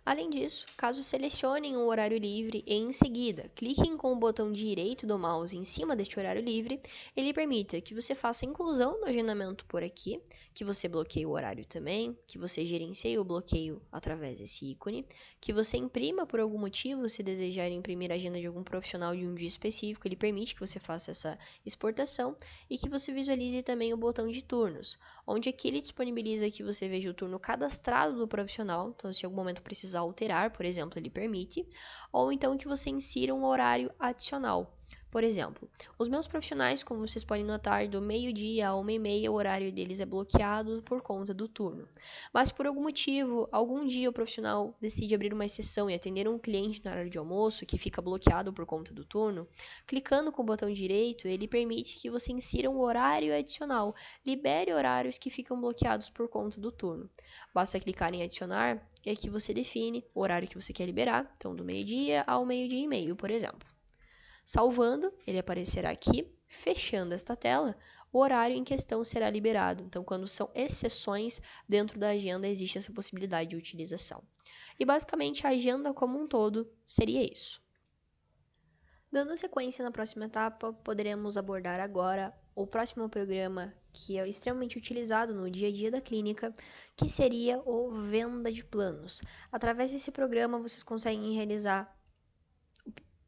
Além disso, caso selecionem um horário livre e em seguida cliquem com o botão direito do mouse em cima deste horário livre, ele permite que você faça inclusão no agendamento por aqui, que você bloqueie o horário também, que você gerencie o bloqueio através desse ícone, que você imprima por algum motivo, se desejar imprimir a agenda de algum profissional de um dia específico, ele permite que você faça essa exportação e que você visualize também o botão de turnos, onde aqui ele disponibiliza que você veja o turno cadastrado do profissional, então se em algum momento precisar alterar, por exemplo, ele permite, ou então que você insira um horário adicional. Por exemplo, os meus profissionais, como vocês podem notar, do meio-dia a 1h30, o horário deles é bloqueado por conta do turno. Mas por algum motivo, algum dia o profissional decide abrir uma exceção e atender um cliente no horário de almoço, que fica bloqueado por conta do turno, clicando com o botão direito, ele permite que você insira um horário adicional, libere horários que ficam bloqueados por conta do turno. Basta clicar em adicionar e aqui você define o horário que você quer liberar, então do meio-dia ao meio-dia e meio, por exemplo. Salvando, ele aparecerá aqui, fechando esta tela, o horário em questão será liberado. Então, quando são exceções dentro da agenda, existe essa possibilidade de utilização. E basicamente a agenda como um todo seria isso. Dando sequência na próxima etapa, poderemos abordar agora o próximo programa que é extremamente utilizado no dia a dia da clínica, que seria o venda de planos. Através desse programa, vocês conseguem realizar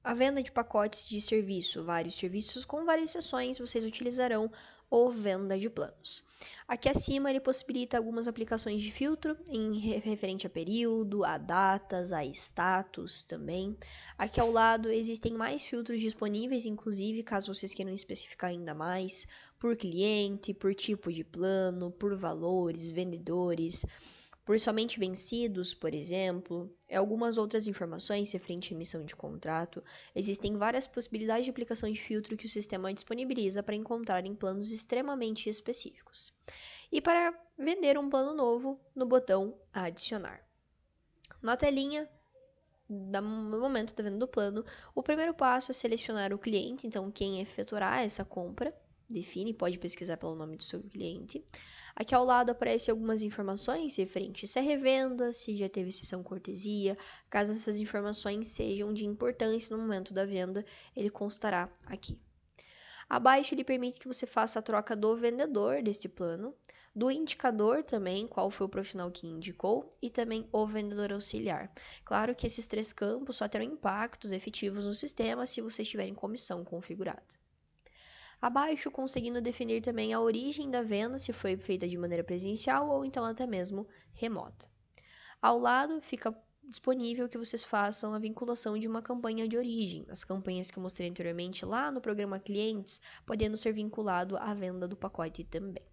a venda de pacotes de serviço, vários serviços com várias sessões, vocês utilizarão o venda de planos. Aqui acima ele possibilita algumas aplicações de filtro em referente a período, a datas, a status também. Aqui ao lado existem mais filtros disponíveis, inclusive caso vocês queiram especificar ainda mais, por cliente, por tipo de plano, por valores, vendedores, por somente vencidos, por exemplo, e algumas outras informações referente à emissão de contrato. Existem várias possibilidades de aplicação de filtro que o sistema disponibiliza para encontrar em planos extremamente específicos. E para vender um plano novo, no botão adicionar. Na telinha, no momento da venda do plano, o primeiro passo é selecionar o cliente, então quem efetuará essa compra. Define, pode pesquisar pelo nome do seu cliente. Aqui ao lado aparecem algumas informações referentes se é revenda, se já teve sessão cortesia. Caso essas informações sejam de importância no momento da venda, ele constará aqui. Abaixo ele permite que você faça a troca do vendedor desse plano, do indicador também, qual foi o profissional que indicou, e também o vendedor auxiliar. Claro que esses 3 campos só terão impactos efetivos no sistema se vocês tiverem comissão configurada. Abaixo, conseguindo definir também a origem da venda, se foi feita de maneira presencial ou então até mesmo remota. Ao lado fica disponível que vocês façam a vinculação de uma campanha de origem. As campanhas que eu mostrei anteriormente lá no programa Clientes, podendo ser vinculado à venda do pacote também.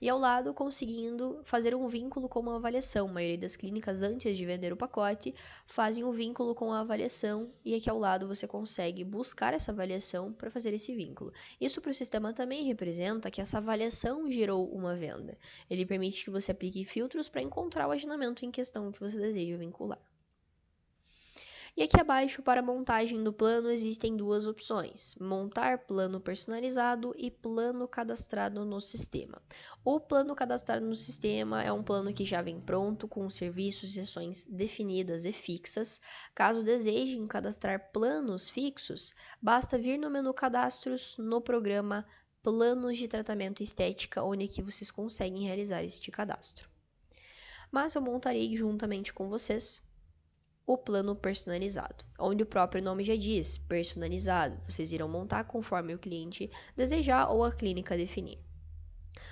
E ao lado, conseguindo fazer um vínculo com uma avaliação. A maioria das clínicas, antes de vender o pacote, fazem um vínculo com a avaliação e aqui ao lado você consegue buscar essa avaliação para fazer esse vínculo. Isso para o sistema também representa que essa avaliação gerou uma venda. Ele permite que você aplique filtros para encontrar o agendamento em questão que você deseja vincular. E aqui abaixo, para a montagem do plano, existem duas opções: montar plano personalizado e plano cadastrado no sistema. O plano cadastrado no sistema é um plano que já vem pronto, com serviços e sessões definidas e fixas. Caso desejem cadastrar planos fixos, basta vir no menu Cadastros, no programa Planos de Tratamento Estética, onde aqui vocês conseguem realizar este cadastro. Mas eu montarei juntamente com vocês o plano personalizado, onde o próprio nome já diz, personalizado. Vocês irão montar conforme o cliente desejar ou a clínica definir.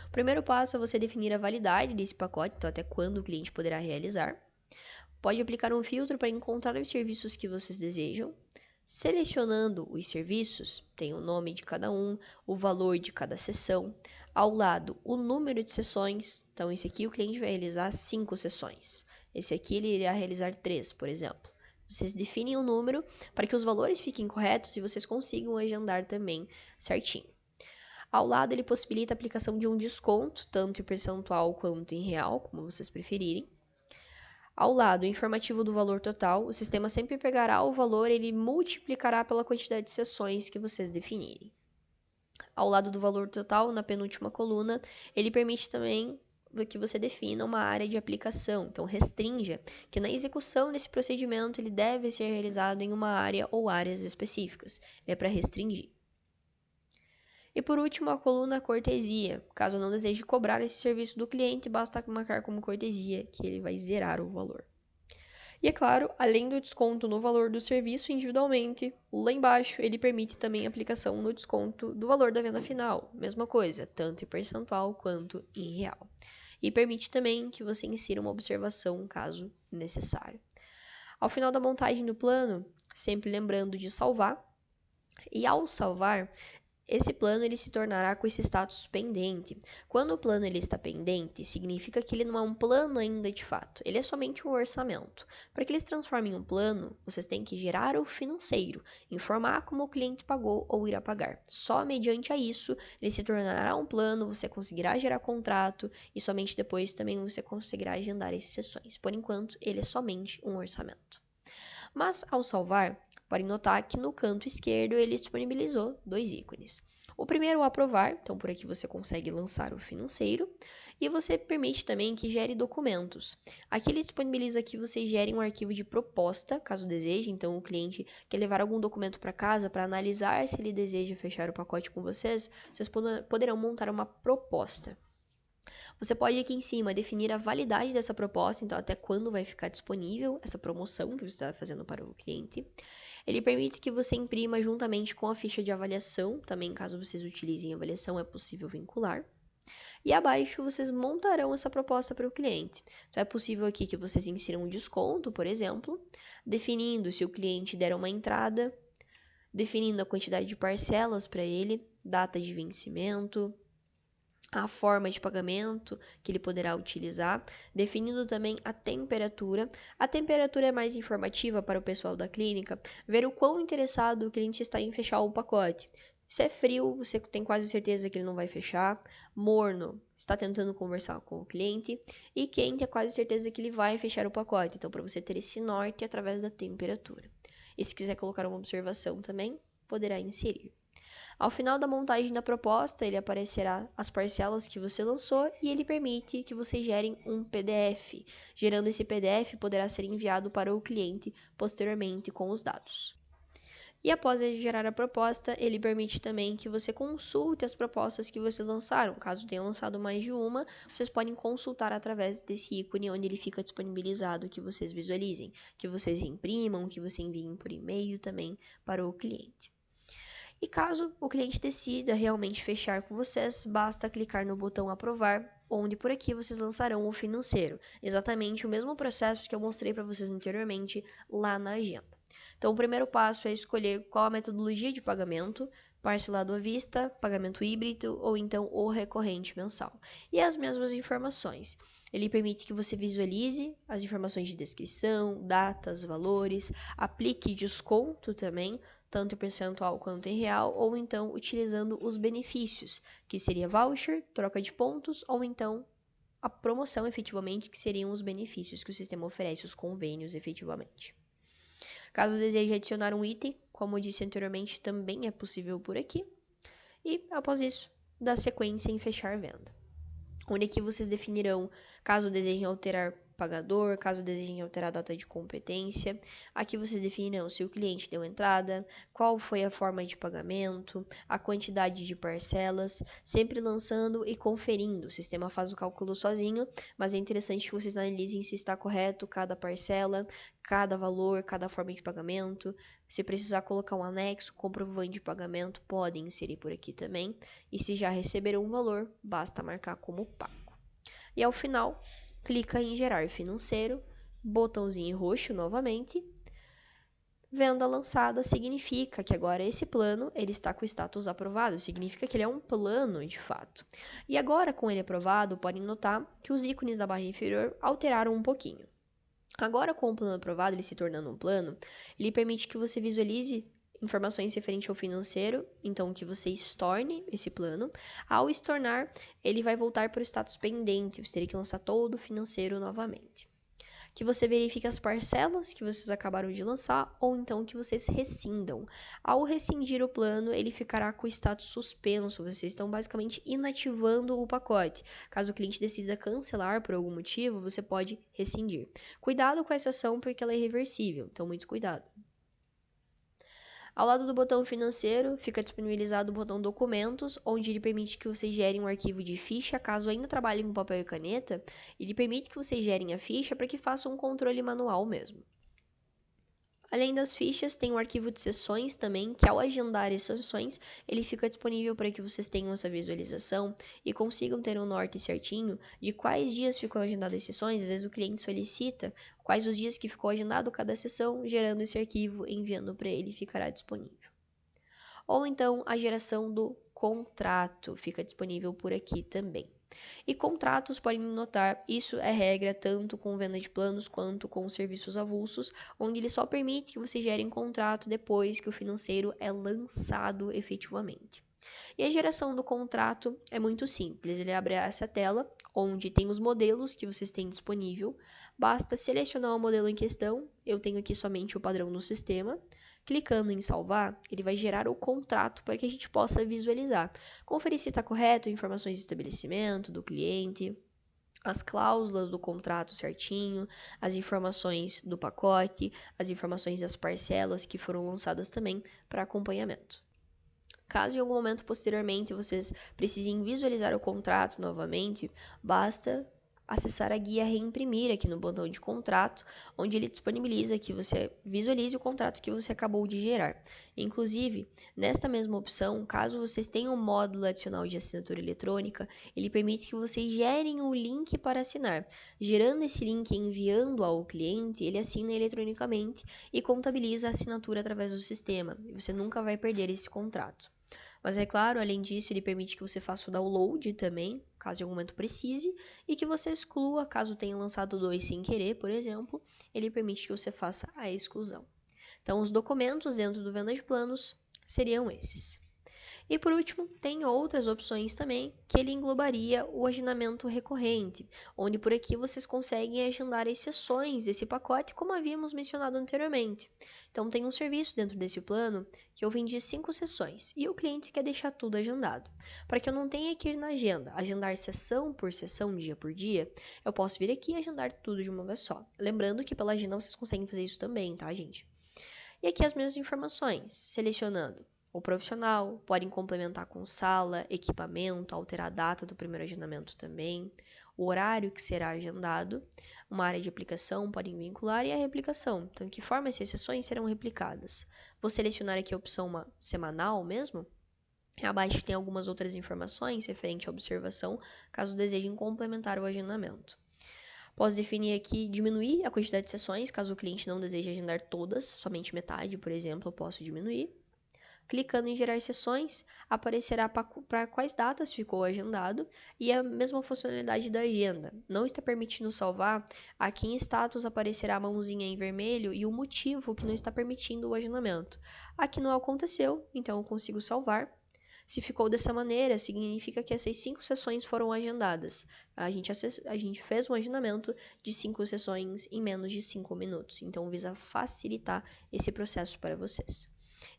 O primeiro passo é você definir a validade desse pacote, então até quando o cliente poderá realizar. Pode aplicar um filtro para encontrar os serviços que vocês desejam. Selecionando os serviços, tem o nome de cada um, o valor de cada sessão. Ao lado, o número de sessões. Então, esse aqui o cliente vai realizar 5 sessões. Esse aqui ele irá realizar 3, por exemplo. Vocês definem o número para que os valores fiquem corretos e vocês consigam agendar também certinho. Ao lado, ele possibilita a aplicação de um desconto, tanto em percentual quanto em real, como vocês preferirem. Ao lado, o informativo do valor total, o sistema sempre pegará o valor e ele multiplicará pela quantidade de sessões que vocês definirem. Ao lado do valor total, na penúltima coluna, ele permite também que você defina uma área de aplicação. Então, restrinja que na execução desse procedimento ele deve ser realizado em uma área ou áreas específicas. É para restringir. E por último, a coluna cortesia. Caso não deseje cobrar esse serviço do cliente, basta marcar como cortesia, que ele vai zerar o valor. E é claro, além do desconto no valor do serviço individualmente, lá embaixo ele permite também a aplicação no desconto do valor da venda final. Mesma coisa, tanto em percentual quanto em real. E permite também que você insira uma observação caso necessário. Ao final da montagem do plano, sempre lembrando de salvar. E ao salvar, esse plano ele se tornará com esse status pendente. Quando o plano ele está pendente, significa que ele não é um plano ainda de fato, ele é somente um orçamento. Para que ele se transforme em um plano, vocês têm que gerar o financeiro, informar como o cliente pagou ou irá pagar. Só mediante a isso, ele se tornará um plano, você conseguirá gerar contrato e somente depois também você conseguirá agendar essas sessões. Por enquanto, ele é somente um orçamento. Mas ao salvar, podem notar que no canto esquerdo ele disponibilizou 2 ícones. O primeiro é o aprovar, então por aqui você consegue lançar o financeiro, e você permite também que gere documentos. Aqui ele disponibiliza que vocês gerem um arquivo de proposta, caso deseje, então o cliente quer levar algum documento para casa para analisar se ele deseja fechar o pacote com vocês poderão montar uma proposta. Você pode aqui em cima definir a validade dessa proposta, então até quando vai ficar disponível essa promoção que você está fazendo para o cliente. Ele permite que você imprima juntamente com a ficha de avaliação, também caso vocês utilizem avaliação é possível vincular. E abaixo vocês montarão essa proposta para o cliente. Então é possível aqui que vocês insiram um desconto, por exemplo, definindo se o cliente der uma entrada, definindo a quantidade de parcelas para ele, data de vencimento, a forma de pagamento que ele poderá utilizar, definindo também a temperatura. A temperatura é mais informativa para o pessoal da clínica, ver o quão interessado o cliente está em fechar o pacote. Se é frio, você tem quase certeza que ele não vai fechar. Morno, está tentando conversar com o cliente. E quente, é quase certeza que ele vai fechar o pacote. Então, para você ter esse norte através da temperatura. E se quiser colocar uma observação também, poderá inserir. Ao final da montagem da proposta, ele aparecerá as parcelas que você lançou e ele permite que vocês gerem um PDF. Gerando esse PDF, poderá ser enviado para o cliente posteriormente com os dados. E após ele gerar a proposta, ele permite também que você consulte as propostas que vocês lançaram. Caso tenham lançado mais de uma, vocês podem consultar através desse ícone onde ele fica disponibilizado que vocês visualizem, que vocês imprimam, que vocês enviem por e-mail também para o cliente. E caso o cliente decida realmente fechar com vocês, basta clicar no botão aprovar, onde por aqui vocês lançarão o financeiro. Exatamente o mesmo processo que eu mostrei para vocês anteriormente lá na agenda. Então, o primeiro passo é escolher qual a metodologia de pagamento, parcelado à vista, pagamento híbrido ou então o recorrente mensal. E as mesmas informações. Ele permite que você visualize as informações de descrição, datas, valores, aplique desconto também, tanto em percentual quanto em real, ou então utilizando os benefícios, que seria voucher, troca de pontos, ou então a promoção efetivamente, que seriam os benefícios que o sistema oferece, os convênios efetivamente. Caso deseje adicionar um item, como eu disse anteriormente, também é possível por aqui. E, após isso, dá sequência em fechar venda, onde aqui vocês definirão caso desejem alterar pagador, caso desejem alterar a data de competência. Aqui vocês definirão se o cliente deu entrada, qual foi a forma de pagamento, a quantidade de parcelas, sempre lançando e conferindo. O sistema faz o cálculo sozinho, mas é interessante que vocês analisem se está correto cada parcela, cada valor, cada forma de pagamento. Se precisar colocar um anexo, comprovante de pagamento, podem inserir por aqui também. E se já receberam um valor, basta marcar como pago. E ao final, clica em gerar financeiro, botãozinho roxo novamente. Venda lançada significa que agora esse plano ele está com o status aprovado, significa que ele é um plano de fato. E agora com ele aprovado, podem notar que os ícones da barra inferior alteraram um pouquinho. Agora com o plano aprovado, ele se tornando um plano, ele permite que você visualize informações referentes ao financeiro, então que você estorne esse plano. Ao estornar, ele vai voltar para o status pendente, você teria que lançar todo o financeiro novamente. Que você verifique as parcelas que vocês acabaram de lançar, ou então que vocês rescindam. Ao rescindir o plano, ele ficará com o status suspenso, vocês estão basicamente inativando o pacote. Caso o cliente decida cancelar por algum motivo, você pode rescindir. Cuidado com essa ação porque ela é irreversível, então muito cuidado. Ao lado do botão financeiro, fica disponibilizado o botão documentos, onde ele permite que vocês gerem um arquivo de ficha, caso ainda trabalhem com papel e caneta, ele permite que vocês gerem a ficha para que façam um controle manual mesmo. Além das fichas, tem um arquivo de sessões também, que ao agendar as sessões, ele fica disponível para que vocês tenham essa visualização e consigam ter um norte certinho de quais dias ficou agendadas as sessões. Às vezes o cliente solicita quais os dias que ficou agendado cada sessão, gerando esse arquivo, enviando para ele, ficará disponível. Ou então a geração do contrato fica disponível por aqui também. E contratos, podem notar, isso é regra tanto com venda de planos quanto com serviços avulsos, onde ele só permite que você gere contrato depois que o financeiro é lançado efetivamente. E a geração do contrato é muito simples, ele abre essa tela, onde tem os modelos que vocês têm disponível, basta selecionar o modelo em questão, eu tenho aqui somente o padrão no sistema. Clicando em salvar, ele vai gerar o contrato para que a gente possa visualizar. Conferir se está correto, informações de estabelecimento, do cliente, as cláusulas do contrato certinho, as informações do pacote, as informações das parcelas que foram lançadas também para acompanhamento. Caso em algum momento posteriormente vocês precisem visualizar o contrato novamente, basta acessar a guia Reimprimir aqui no botão de contrato, onde ele disponibiliza que você visualize o contrato que você acabou de gerar. Inclusive, nesta mesma opção, caso vocês tenham um módulo adicional de assinatura eletrônica, ele permite que vocês gerem um link para assinar. Gerando esse link e enviando ao cliente, ele assina eletronicamente e contabiliza a assinatura através do sistema. E você nunca vai perder esse contrato. Mas é claro, além disso, ele permite que você faça o download também, caso em algum momento precise, e que você exclua, caso tenha lançado dois sem querer, por exemplo, ele permite que você faça a exclusão. Então, os documentos dentro do Venda de Planos seriam esses. E por último, tem outras opções também, que ele englobaria o agendamento recorrente, onde por aqui vocês conseguem agendar as sessões desse pacote, como havíamos mencionado anteriormente. Então tem um serviço dentro desse plano que eu vendi 5 sessões e o cliente quer deixar tudo agendado. Para que eu não tenha que ir na agenda, agendar sessão por sessão, dia por dia, eu posso vir aqui e agendar tudo de uma vez só. Lembrando que pela agenda vocês conseguem fazer isso também, tá, gente? E aqui as mesmas informações, selecionando o profissional, podem complementar com sala, equipamento, alterar a data do primeiro agendamento também, o horário que será agendado, uma área de aplicação, podem vincular e a replicação. Então, de que forma essas sessões serão replicadas? Vou selecionar aqui a opção semanal mesmo. Abaixo tem algumas outras informações referente à observação, caso desejem complementar o agendamento. Posso definir aqui, diminuir a quantidade de sessões, caso o cliente não deseje agendar todas, somente metade, por exemplo, eu posso diminuir. Clicando em gerar sessões, aparecerá para quais datas ficou agendado e a mesma funcionalidade da agenda. Não está permitindo salvar, aqui em status aparecerá a mãozinha em vermelho e o motivo que não está permitindo o agendamento. Aqui não aconteceu, então eu consigo salvar. Se ficou dessa maneira, significa que essas 5 sessões foram agendadas. A gente fez um agendamento de 5 sessões em menos de 5 minutos. Então, visa facilitar esse processo para vocês.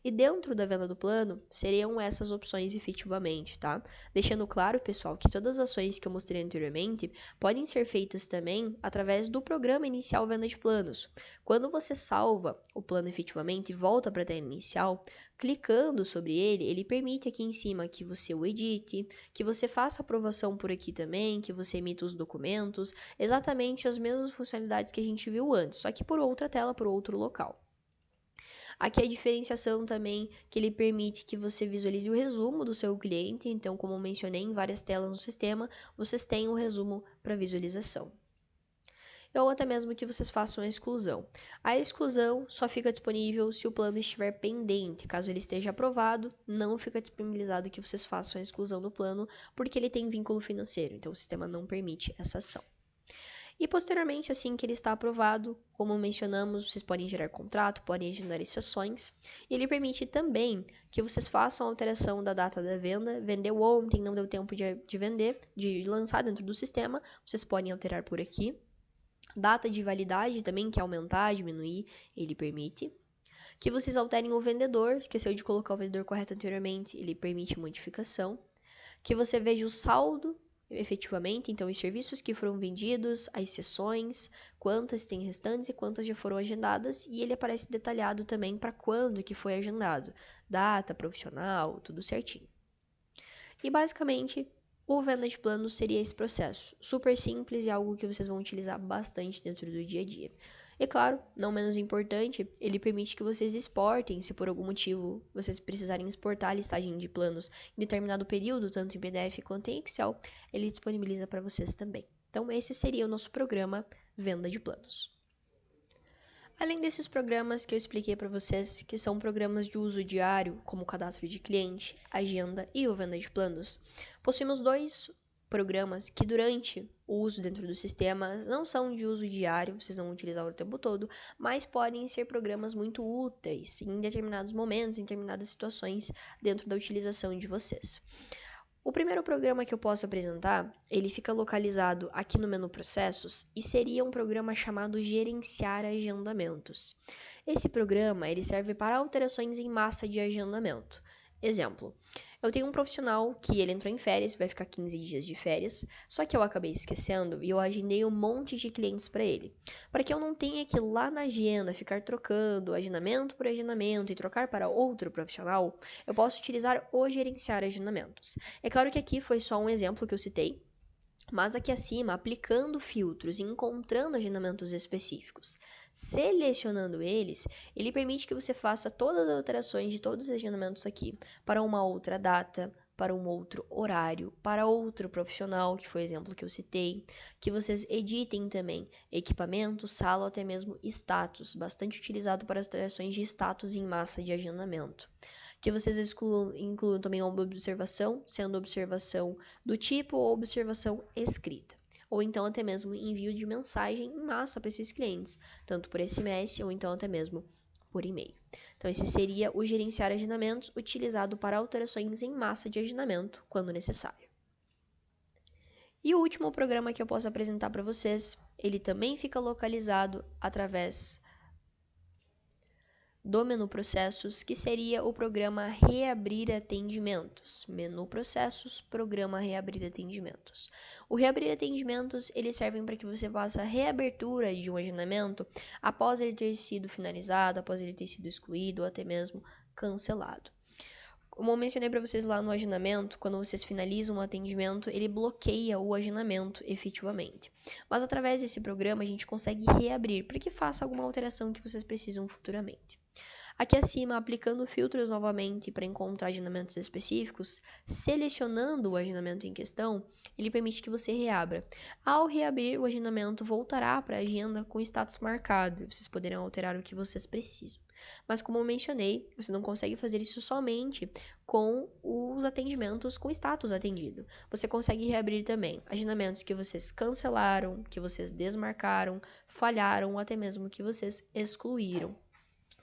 E dentro da venda do plano, seriam essas opções efetivamente, tá? Deixando claro, pessoal, que todas as ações que eu mostrei anteriormente podem ser feitas também através do programa inicial Venda de Planos. Quando você salva o plano efetivamente e volta para a tela inicial, clicando sobre ele, ele permite aqui em cima que você o edite, que você faça aprovação por aqui também, que você emita os documentos, exatamente as mesmas funcionalidades que a gente viu antes, só que por outra tela, por outro local. Aqui a diferenciação também que ele permite que você visualize o resumo do seu cliente, então como eu mencionei em várias telas no sistema, vocês têm o resumo para visualização. Ou até mesmo que vocês façam a exclusão. A exclusão só fica disponível se o plano estiver pendente. Caso ele esteja aprovado, não fica disponibilizado que vocês façam a exclusão do plano, porque ele tem vínculo financeiro, então o sistema não permite essa ação. E posteriormente, assim que ele está aprovado, como mencionamos, vocês podem gerar contrato, podem agendar sessões. E ele permite também que vocês façam a alteração da data da venda. Vendeu ontem, não deu tempo de vender, de lançar dentro do sistema, vocês podem alterar por aqui. Data de validade também, quer aumentar, diminuir, ele permite. Que vocês alterem o vendedor, esqueceu de colocar o vendedor correto anteriormente, ele permite modificação. Que você veja o saldo efetivamente, então os serviços que foram vendidos, as sessões, quantas tem restantes e quantas já foram agendadas, e ele aparece detalhado também para quando que foi agendado, data, profissional, tudo certinho. E basicamente, o venda de planos seria esse processo, super simples e algo que vocês vão utilizar bastante dentro do dia a dia. E claro, não menos importante, ele permite que vocês exportem, se por algum motivo vocês precisarem exportar a listagem de planos em determinado período, tanto em PDF quanto em Excel, ele disponibiliza para vocês também. Então, esse seria o nosso programa Venda de Planos. Além desses programas que eu expliquei para vocês, que são programas de uso diário, como o cadastro de cliente, agenda e o venda de planos, possuímos 2 programas que durante o uso dentro do sistema não são de uso diário, vocês vão utilizar o tempo todo, mas podem ser programas muito úteis em determinados momentos, em determinadas situações dentro da utilização de vocês. O primeiro programa que eu posso apresentar, ele fica localizado aqui no menu Processos e seria um programa chamado Gerenciar Agendamentos. Esse programa, ele serve para alterações em massa de agendamento. Exemplo, eu tenho um profissional que ele entrou em férias, vai ficar 15 dias de férias, só que eu acabei esquecendo e eu agendei um monte de clientes para ele. Para que eu não tenha que ir lá na agenda ficar trocando agendamento por agendamento e trocar para outro profissional, eu posso utilizar o Gerenciar Agendamentos. É claro que aqui foi só um exemplo que eu citei, mas aqui acima, aplicando filtros e encontrando agendamentos específicos, selecionando eles, ele permite que você faça todas as alterações de todos os agendamentos aqui para uma outra data, para um outro horário, para outro profissional, que foi o exemplo que eu citei, que vocês editem também equipamento, sala ou até mesmo status, bastante utilizado para as alterações de status em massa de agendamento. Que vocês incluam também uma observação, sendo observação do tipo ou observação escrita. Ou então até mesmo envio de mensagem em massa para esses clientes, tanto por SMS ou então até mesmo por e-mail. Então esse seria o gerenciar agendamentos utilizado para alterações em massa de agendamento, quando necessário. E o último programa que eu posso apresentar para vocês, ele também fica localizado através do menu Processos, que seria o programa Reabrir Atendimentos. Menu Processos, programa Reabrir Atendimentos. O Reabrir Atendimentos, eles servem para que você faça a reabertura de um agendamento após ele ter sido finalizado, após ele ter sido excluído ou até mesmo cancelado. Como eu mencionei para vocês lá no agendamento, quando vocês finalizam um atendimento, ele bloqueia o agendamento efetivamente. Mas através desse programa a gente consegue reabrir para que faça alguma alteração que vocês precisam futuramente. Aqui acima, aplicando filtros novamente para encontrar agendamentos específicos, selecionando o agendamento em questão, ele permite que você reabra. Ao reabrir, o agendamento voltará para a agenda com status marcado, e vocês poderão alterar o que vocês precisam. Mas como eu mencionei, você não consegue fazer isso somente com os atendimentos com status atendido. Você consegue reabrir também agendamentos que vocês cancelaram, que vocês desmarcaram, falharam ou até mesmo que vocês excluíram.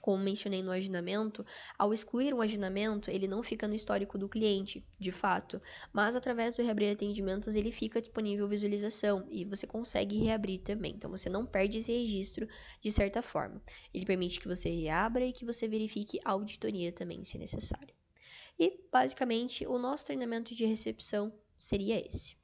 Como mencionei no agendamento, ao excluir um agendamento, ele não fica no histórico do cliente, de fato, mas através do reabrir atendimentos ele fica disponível visualização e você consegue reabrir também. Então você não perde esse registro de certa forma. Ele permite que você reabra e que você verifique a auditoria também, se necessário. E basicamente o nosso treinamento de recepção seria esse.